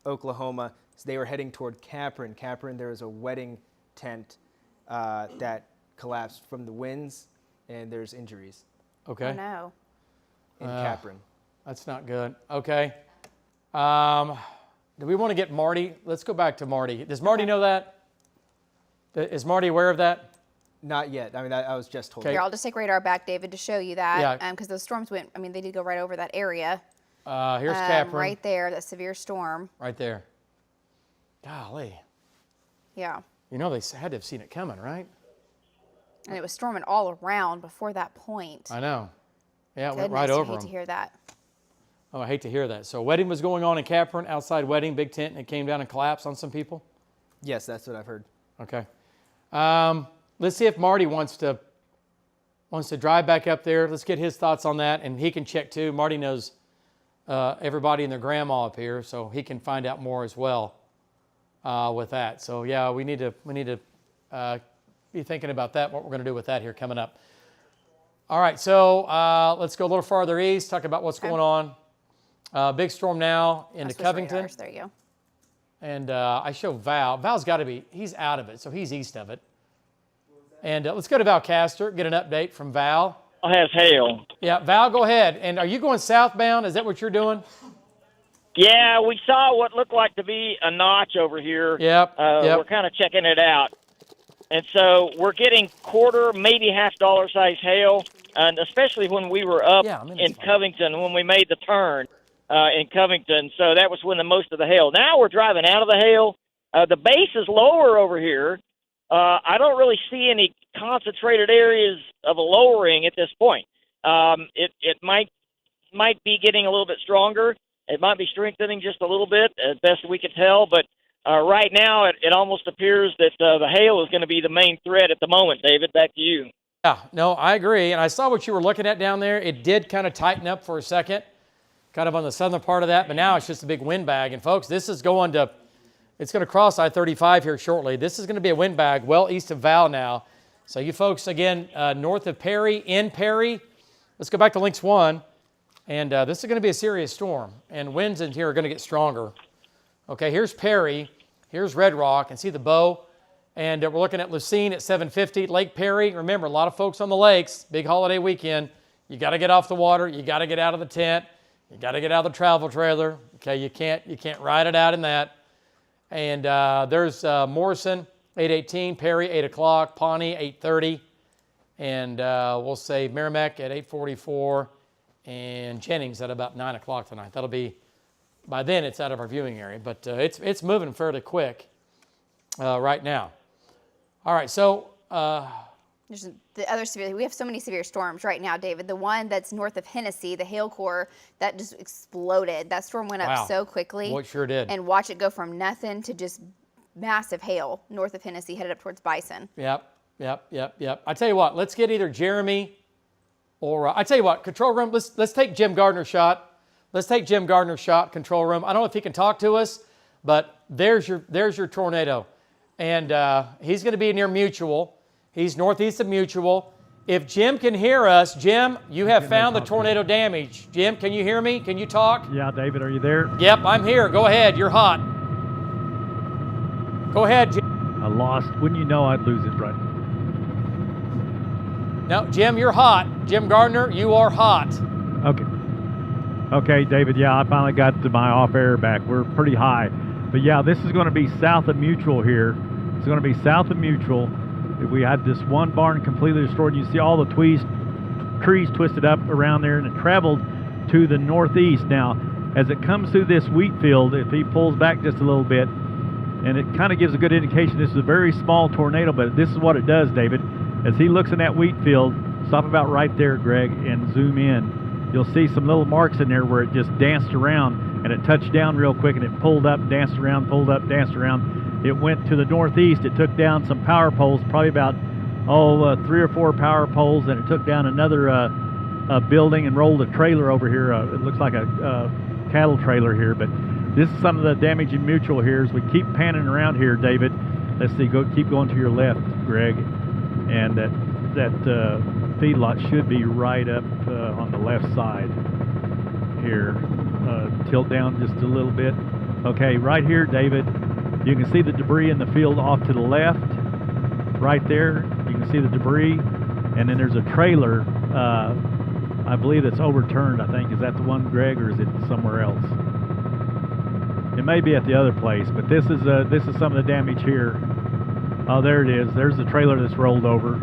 Oklahoma, so they were heading toward Capron. Capron, there was a wedding tent that collapsed from the winds, and there's injuries. Okay. Oh, no. In Capron. That's not good. Okay. Do we want to get Marty? Let's go back to Marty. Does Marty know that? Is Marty aware of that? Not yet. I mean, I was just told. Okay. Here, I'll just take radar back, David, to show you that. Because those storms went, they did go right over that area. Here's Capron. Right there, that severe storm. Right there. Golly. Yeah. They had to have seen it coming, right? And it was storming all around before that point. I know. Yeah, it Goodness, went right over I hate them. to hear that. Oh, I hate to hear that. So wedding was going on in Capron, outside wedding, big tent, and it came down and collapsed on some people? Yes, that's what I've heard. Okay. Let's see if Marty wants to drive back up there. Let's get his thoughts on that, and he can check too. Marty knows everybody and their grandma up here, so he can find out more as well with that. So yeah, we need to be thinking about that, what we're going to do with that here coming up. All right, so let's go a little farther east, talk about what's going on. Big storm now into Covington. Radars. There you go. And I show Val. Val's got to be, he's out of it, so he's east of it. And let's go to Val Castor, get an update from Val. Has hail. Yeah, Val, go ahead. And are you going southbound? Is that what you're doing? Yeah, we saw what looked like to be a notch over here. Yep. We're kind of checking it out. And so we're getting quarter, maybe $half size hail, and especially when we were up in Covington, when we made the turn in Covington. So that was when the most of the hail. Now we're driving out of the hail. The base is lower over here. I don't really see any concentrated areas of a lowering at this point. It might be getting a little bit stronger. It might be strengthening just a little bit, as best we can tell. But right now, it almost appears that the hail is going to be the main threat at the moment. David, back to you. Yeah, no, I agree. And I saw what you were looking at down there. It did kind of tighten up for a second, kind of on the southern part of that, but now it's just a big windbag. And folks, this is going to, it's going to cross I-35 here shortly. This is going to be a windbag well east of Val now. So you folks, again, north of Perry, in Perry, let's go back to Lynx 1. And this is going to be a serious storm. And winds in here are going to get stronger. Okay, here's Perry. Here's Red Rock. And see the bow? And we're looking at Lucene at 750. Lake Perry, remember, a lot of folks on the lakes, big holiday weekend. You got to get off the water. You got to get out of the tent. You got to get out of the travel trailer. Okay, you can't ride it out in that. And there's Morrison, 8:18. Perry, 8 o'clock. Pawnee, 8:30. And we'll say Merrimack at 8:44. And Jennings at about 9 o'clock tonight. That'll be, by then it's out of our viewing area. But it's moving fairly quick right now. All right, so there's the other severe. We have so many severe storms right now, David. The one that's north of Hennessy, the hail core, that just exploded. That storm went up so quickly. Well, it sure did. And watch it go from nothing to just massive hail north of Hennessy, headed up towards Bison. Yep. I tell you what, let's get either Jeremy or I tell you what, control room. Let's take Jim Gardner's shot. Let's take Jim Gardner's shot, control room. I don't know if he can talk to us, but there's your tornado. And he's going to be near Mutual. He's northeast of Mutual. If Jim can hear us, Jim, you have found the tornado damage. Jim, can you hear me? Can you talk? Yeah, David, are you there? Yep, I'm here. Go ahead. You're hot. Go ahead, Jim. I lost. Wouldn't you know I'd lose it right? No, Jim, you're hot. Jim Gardner, you are hot. Okay, David, yeah, I finally got to my off-air back. We're pretty high. But yeah, this is going to be south of Mutual here. It's going to be south of Mutual. We had this one barn completely destroyed. You see all the trees twisted up around there, and it traveled to the northeast. Now, as it comes through this wheat field, if he pulls back just a little bit, and it kind of gives a good indication this is a very small tornado, but this is what it does, David. As he looks in that wheat field, stop about right there, Greg, and zoom in. You'll see some little marks in there where it just danced around, and it touched down real quick, and it pulled up, danced around, pulled up, danced around. It went to the northeast. It took down some power poles, probably about 3 or 4 power poles, and it took down another building and rolled a trailer over here. It looks like a cattle trailer here, but this is some of the damage in Mutual here. As we keep panning around here, David, let's see, keep going to your left, Greg, and that feedlot should be right up on the left side here. Tilt down just a little bit. Okay, right here, David, you can see the debris in the field off to the left. Right there, you can see the debris. And then there's a trailer, I believe that's overturned, I think. Is that the one, Greg, or is it somewhere else? It may be at the other place, but this is some of the damage here. Oh, there it is. There's the trailer that's rolled over.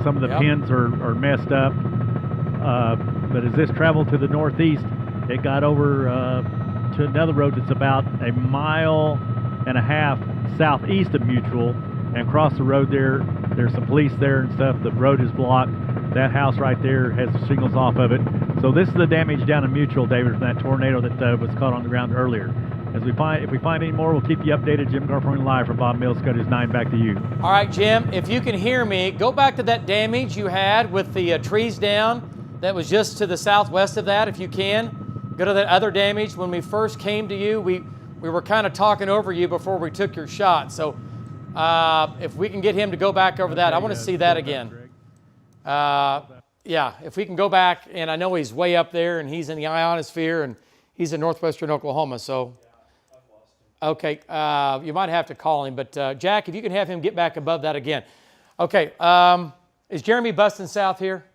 Some of the pins are messed up. But as this traveled to the northeast, it got over to another road that's about 1.5 miles southeast of Mutual, and across the road there's some police there and stuff. The road is blocked. That house right there has the shingles off of it. So this is the damage down in Mutual, David, from that tornado that was caught on the ground earlier. If we find any more, we'll keep you updated. Jim Garforn live from Bob Mills, Cut 9. Back to you. All right, Jim, if you can hear me, go back to that damage you had with the trees down. That was just to the southwest of that, if you can. Go to that other damage. When we first came to you, we were kind of talking over you before we took your shot. So if we can get him to go back over that, I want to see that again. Yeah, if we can go back, and I know he's way up there, and he's in the ionosphere, and he's in northwestern Oklahoma, so. Okay, you might have to call him, but Jack, if you can have him get back above that again. Okay, is Jeremy busting south here?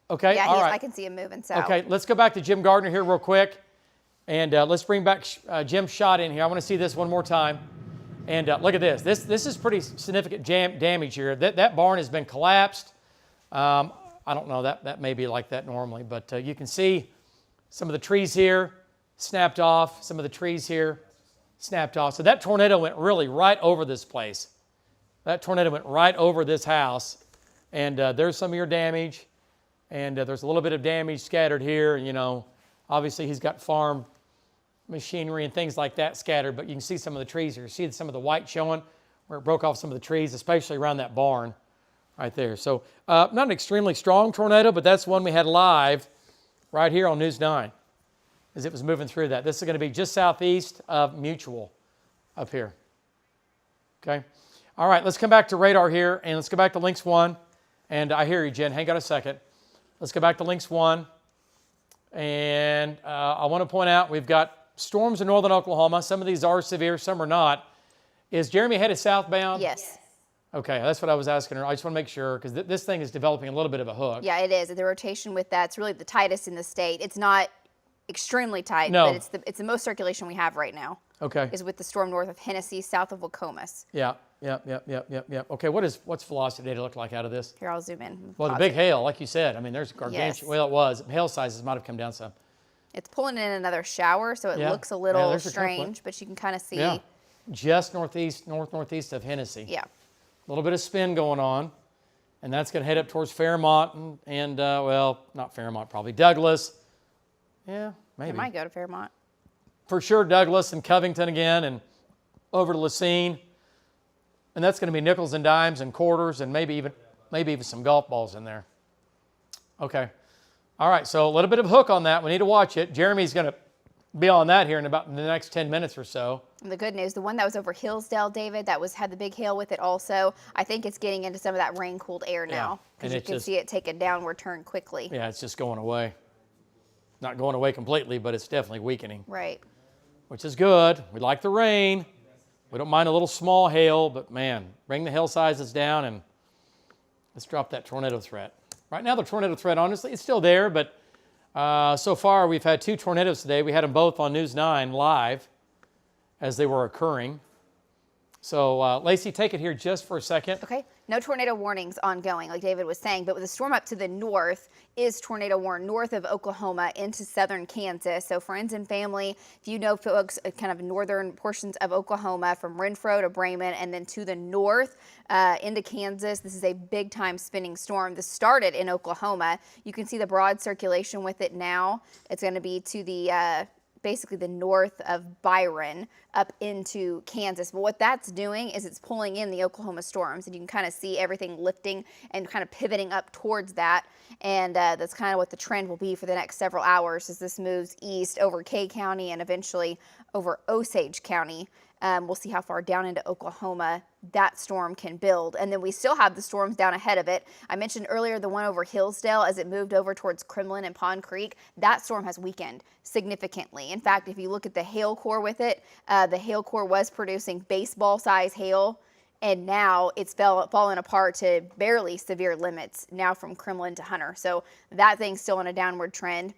Okay, yeah, all right. I can see him moving south. Okay, let's go back to Jim Gardner here real quick, and let's bring back Jim's shot in here. I want to see this one more time. And look at this. This is pretty significant damage here. That barn has been collapsed. I don't know, that may be like that normally, but you can see some of the trees here snapped off, some of the trees here snapped off. So that tornado went really right over this place. That tornado went right over this house. And there's some of your damage. And there's a little bit of damage scattered here. You know, obviously he's got farm machinery and things like that scattered, but you can see some of the trees here. You see some of the white showing where it broke off some of the trees, especially around that barn. right there. So not an extremely strong tornado, but that's one we had live right here on News 9 as it was moving through that. This is going to be just southeast of Mutual up here. Okay. All right, let's come back to radar here, and let's go back to Lynx 1. And I hear you, Jen. Hang on a second. Let's go back to Lynx 1. And I want to point out we've got storms in northern Oklahoma. Some of these are severe, some are not. Is Jeremy headed southbound? Yes. Okay, that's what I was asking her. I just want to make sure, because this thing is developing a little bit of a hook. Yeah, it is. The rotation with that's really the tightest in the state. It's not extremely tight, No. but it's the most circulation we have right now. Okay. Is with the storm north of Hennessy, south of Wacomas. Yeah. Okay, what's velocity data look like out of this? Here, I'll zoom in. Well, the big hail, like you said, I mean, there's gargantuan. Yes. Well, it was. Hail sizes might have come down some. It's pulling in another shower, so it Yeah. looks a Yeah, little there's a tough one. strange, but you can kind of see. Yeah. Just northeast of Hennessy. Yeah. A little bit of spin going on, and that's going to head up towards Fairmont and well, not Fairmont, probably Douglas. Yeah, maybe. It might go to Fairmont. For sure, Douglas and Covington again, and over to Lacine. And that's going to be nickels and dimes and quarters and maybe even some golf balls in there. Okay. All right, so a little bit of a hook on that. We need to watch it. Jeremy's going to be on that here in about the next 10 minutes or so. And the good news, the one that was over Hillsdale, David, that had the big hail with it also, I think it's getting into some of that rain-cooled air now. Because you can see it take a downward turn quickly. Yeah, it's just going away. Not going away completely, but it's definitely weakening. Right. Which is good. We like the rain. We don't mind a little small hail, but man, bring the hail sizes down and let's drop that tornado threat. Right now, the tornado threat, honestly, it's still there, but so far we've had 2 tornadoes today. We had them both on News 9 live as they were occurring. So, Lacey, take it here just for a second. Okay. No tornado warnings ongoing, like David was saying, but with the storm up to the north is tornado warn north of Oklahoma into southern Kansas. So friends and family, if you know folks kind of northern portions of Oklahoma from Renfro to Bremen and then to the north into Kansas, this is a big time spinning storm. This started in Oklahoma. You can see the broad circulation with it now. It's going to be to the basically the north of Byron up into Kansas. But what that's doing is it's pulling in the Oklahoma storms, and you can kind of see everything lifting and kind of pivoting up towards that. And that's kind of what the trend will be for the next several hours as this moves east over Kay County and eventually over Osage County. We'll see how far down into Oklahoma that storm can build. And then we still have the storms down ahead of it. I mentioned earlier the one over Hillsdale as it moved over towards Kremlin and Pond Creek. That storm has weakened significantly. In fact, if you look at the hail core with it, the hail core was producing baseball size hail. And now it's fallen apart to barely severe limits now from Kremlin to Hunter. So that thing's still on a downward trend.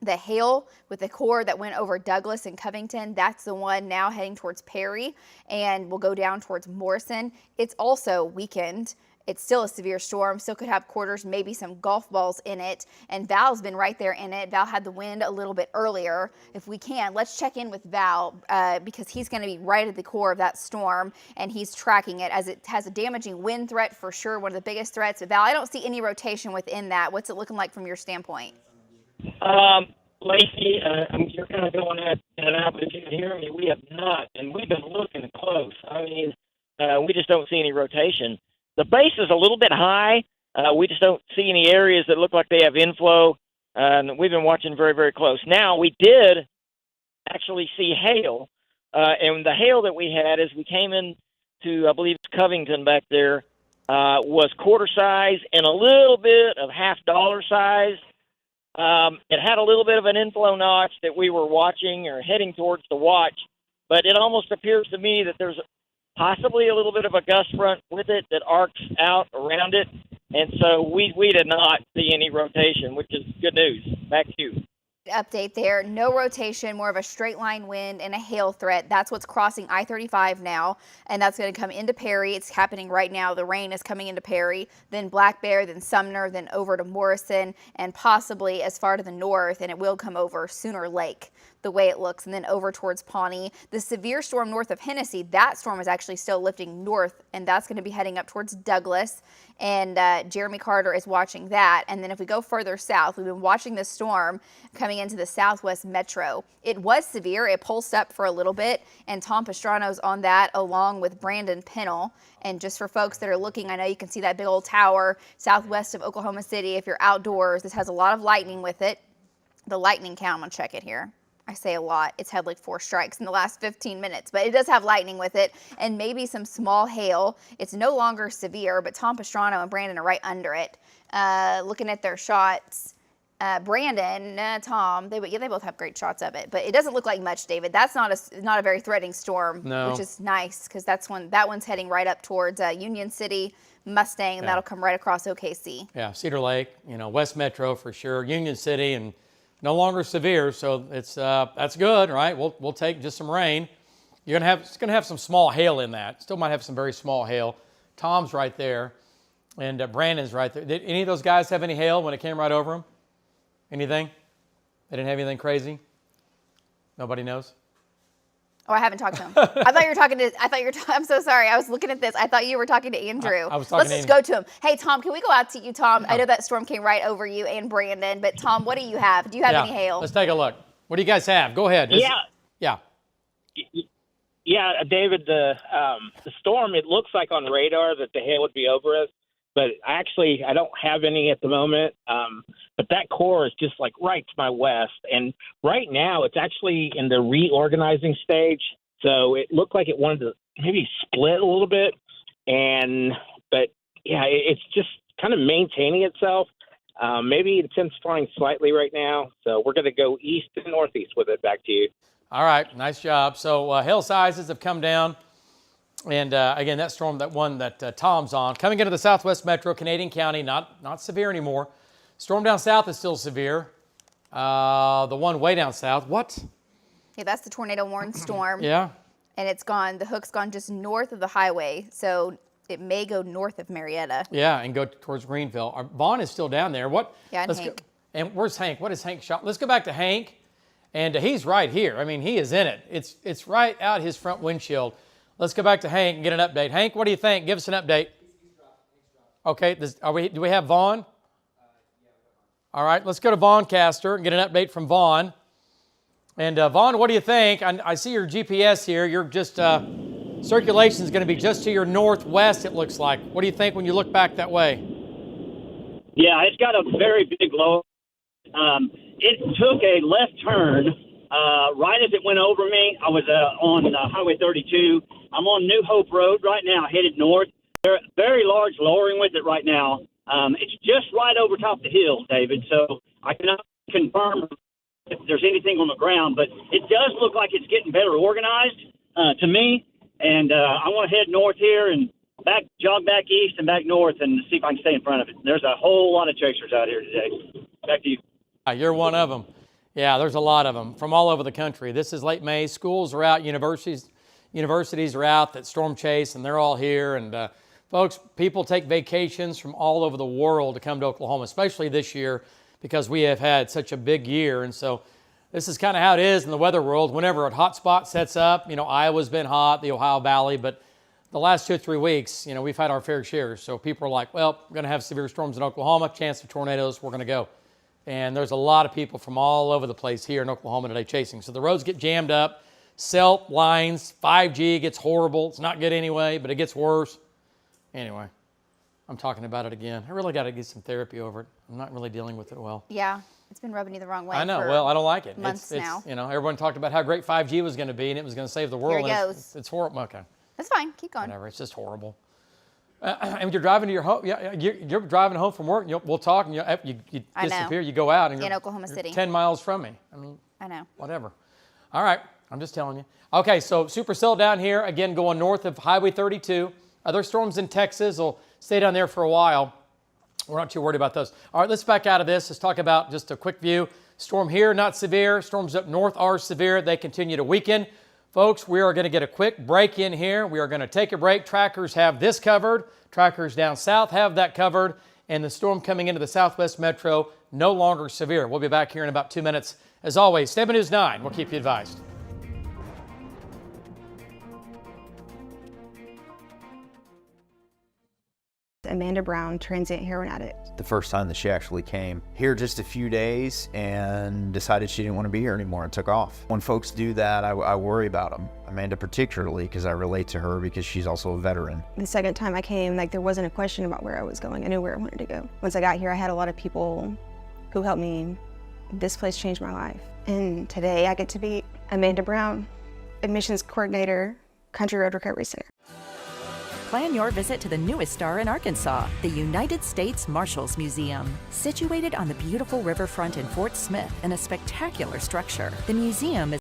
The hail with the core that went over Douglas and Covington, that's the one now heading towards Perry and will go down towards Morrison. It's also weakened. It's still a severe storm, still could have quarters, maybe some golf balls in it. And Val's been right there in it. Val had the wind a little bit earlier. If we can, let's check in with Val because he's going to be right at the core of that storm and he's tracking it as it has a damaging wind threat for sure, one of the biggest threats. But Val, I don't see any rotation within that. What's it looking like from your standpoint? Lacey, you're kind of going at it out, but if you can hear me, we have not, and we've been looking close. I mean, we just don't see any rotation. The base is a little bit high. We just don't see any areas that look like they have inflow, and we've been watching very, very close. Now, we did actually see hail, and the hail that we had as we came in to, I believe it's Covington back there, was quarter size and a little bit of $half size. It had a little bit of an inflow notch that we were watching or heading towards the watch, but it almost appears to me that there's possibly a little bit of a gust front with it that arcs out around it, and so we did not see any rotation, which is good news. Back to you. Update there. No rotation, more of a straight line wind and a hail threat. That's what's crossing I-35 now, and that's going to come into Perry. It's happening right now. The rain is coming into Perry, then Black Bear, then Sumner, then over to Morrison, and possibly as far to the north, and it will come over Sooner Lake, the way it looks, and then over towards Pawnee. The severe storm north of Hennessy, that storm is actually still lifting north, and that's going to be heading up towards Douglas, and Jeremy Carter is watching that. And then if we go further south, we've been watching this storm coming coming into the southwest metro. It was severe. It pulsed up for a little bit, and Tom Pastrano's on that along with Brandon Pennell. And just for folks that are looking, I know you can see that big old tower southwest of Oklahoma City. If you're outdoors, this has a lot of lightning with it. The lightning count, I'm going to check it here. I say a lot. It's had like 4 strikes in the last 15 minutes, but it does have lightning with it and maybe some small hail. It's no longer severe, but Tom Pastrano and Brandon are right under it. Looking at their shots, Brandon, Tom, they both have great shots of it, but it doesn't look like much, David. That's not a very threatening storm, which is nice because that one's heading right up towards Union City, Mustang, and that'll come right across OKC. Yeah, Cedar Lake, West Metro for sure, Union City, and no longer severe, so it's that's good, right? We'll take just some rain. It's gonna have some small hail in that. Still might have some very small hail. Tom's right there, and Brandon's right there. Did any of those guys have any hail when it came right over them? Anything? They didn't have anything crazy? Nobody knows? Oh, I haven't talked to him. I thought you were talking to, I'm so sorry. I was looking at this. I thought you were talking to Andrew. I was talking Let's just go to him. Hey, Tom, can we go out to you, Tom? I know that storm came right over you and Brandon, but Tom, what do you have? Do you have any hail? Let's take a look. What do you guys have? Go ahead. Yeah, David, the storm, it looks like on radar that the hail would be over us, but actually I don't have any at the moment. But that core is just like right to my west. And right now it's actually in the reorganizing stage. So it looked like it wanted to maybe split a little bit. But it's just kind of maintaining itself. Maybe it's intensifying slightly right now. So we're going to go east and northeast with it. Back to you. All right. Nice job. So hail sizes have come down. And again, that storm, that one that Tom's on, coming into the southwest metro, Canadian County, not severe anymore. Storm down south is still severe. The one way down south, what? Yeah, that's the tornado warned storm. Yeah. And it's gone, the hook's gone just north of the highway, so it may go north of Marietta. Yeah, and go towards Greenville. Vaughn is still down there. What? Yeah, and Hank. And where's Hank? What is Hank shot? Let's go back to Hank. And he's right here. I mean, he is in it. It's right out his front windshield. Let's go back to Hank and get an update. Hank, what do you think? Give us an update. Okay, do we have Vaughn? All right, let's go to Vaughancaster and get an update from Vaughn. And Vaughn, what do you think? I see your GPS here. You're just, circulation is going to be just to your northwest, it looks like. What do you think when you look back that way? Yeah, it's got a very big low. It took a left turn right as it went over me. I was on Highway 32. I'm on New Hope Road right now, headed north. There's a very large lowering with it right now. It's just right over top the hill, David, so I cannot confirm if there's anything on the ground, but it does look like it's getting better organized to me, and I want to head north here and jog back east and back north and see if I can stay in front of it. There's a whole lot of chasers out here today. Back to you. You're one of them. Yeah, there's a lot of them from all over the country. This is late May. Schools are out. Universities are out that storm chase, and they're all here. And folks, people take vacations from all over the world to come to Oklahoma, especially this year because we have had such a big year. And so this is kind of how it is in the weather world. Whenever a hot spot sets up, Iowa's been hot, the Ohio Valley, but the last 2 or 3 weeks, we've had our fair share. So people are like, well, we're going to have severe storms in Oklahoma, chance of tornadoes, we're going to go. And there's a lot of people from all over the place here in Oklahoma today chasing. So the roads get jammed up, cell lines, 5G gets horrible. It's not good anyway, but it gets worse. Anyway, I'm talking about it again. I really got to get some therapy over it. I'm not really dealing with it well. Yeah, it's been rubbing you the wrong way. I know. Well, I don't like it. Months now. Everyone talked about how great 5G was going to be and it was going to save the world. Here it goes. It's horrible. Okay. That's fine. Keep going. Whatever. It's just horrible. And you're driving to your home. Yeah, you're driving home from work. We'll talk, and you disappear. You go out, and you're in Oklahoma City, 10 miles from me. I know. Whatever. All right. I'm just telling you. Okay. So supercell down here again, going north of Highway 32. Other storms in Texas will stay down there for a while. We're not too worried about those. All right. Let's back out of this. Let's talk about just a quick view. Storm here, not severe. Storms up north are severe. They continue to weaken. Folks, we are going to get a quick break in here. We are going to take a break. Trackers have this covered. Trackers down south have that covered. And the storm coming into the southwest metro, no longer severe. We'll be back here in about 2 minutes. As always, 7 News 9. We'll keep you advised. And Amanda Brown, transient heroin addict. The first time that she actually came here just a few days and decided she didn't want to be here anymore and took off. When folks do that, I worry about them. Amanda particularly, because I relate to her because she's also a veteran. The second time I came, like, there wasn't a question about where I was going. I knew where I wanted to go. Once I got here, I had a lot of people who helped me. This place changed my life. And today I get to be Amanda Brown, admissions coordinator, Country Road Recovery Center. Plan your visit to the newest star in Arkansas, the United States Marshals Museum. Situated on the beautiful riverfront in Fort Smith in a spectacular structure, the museum is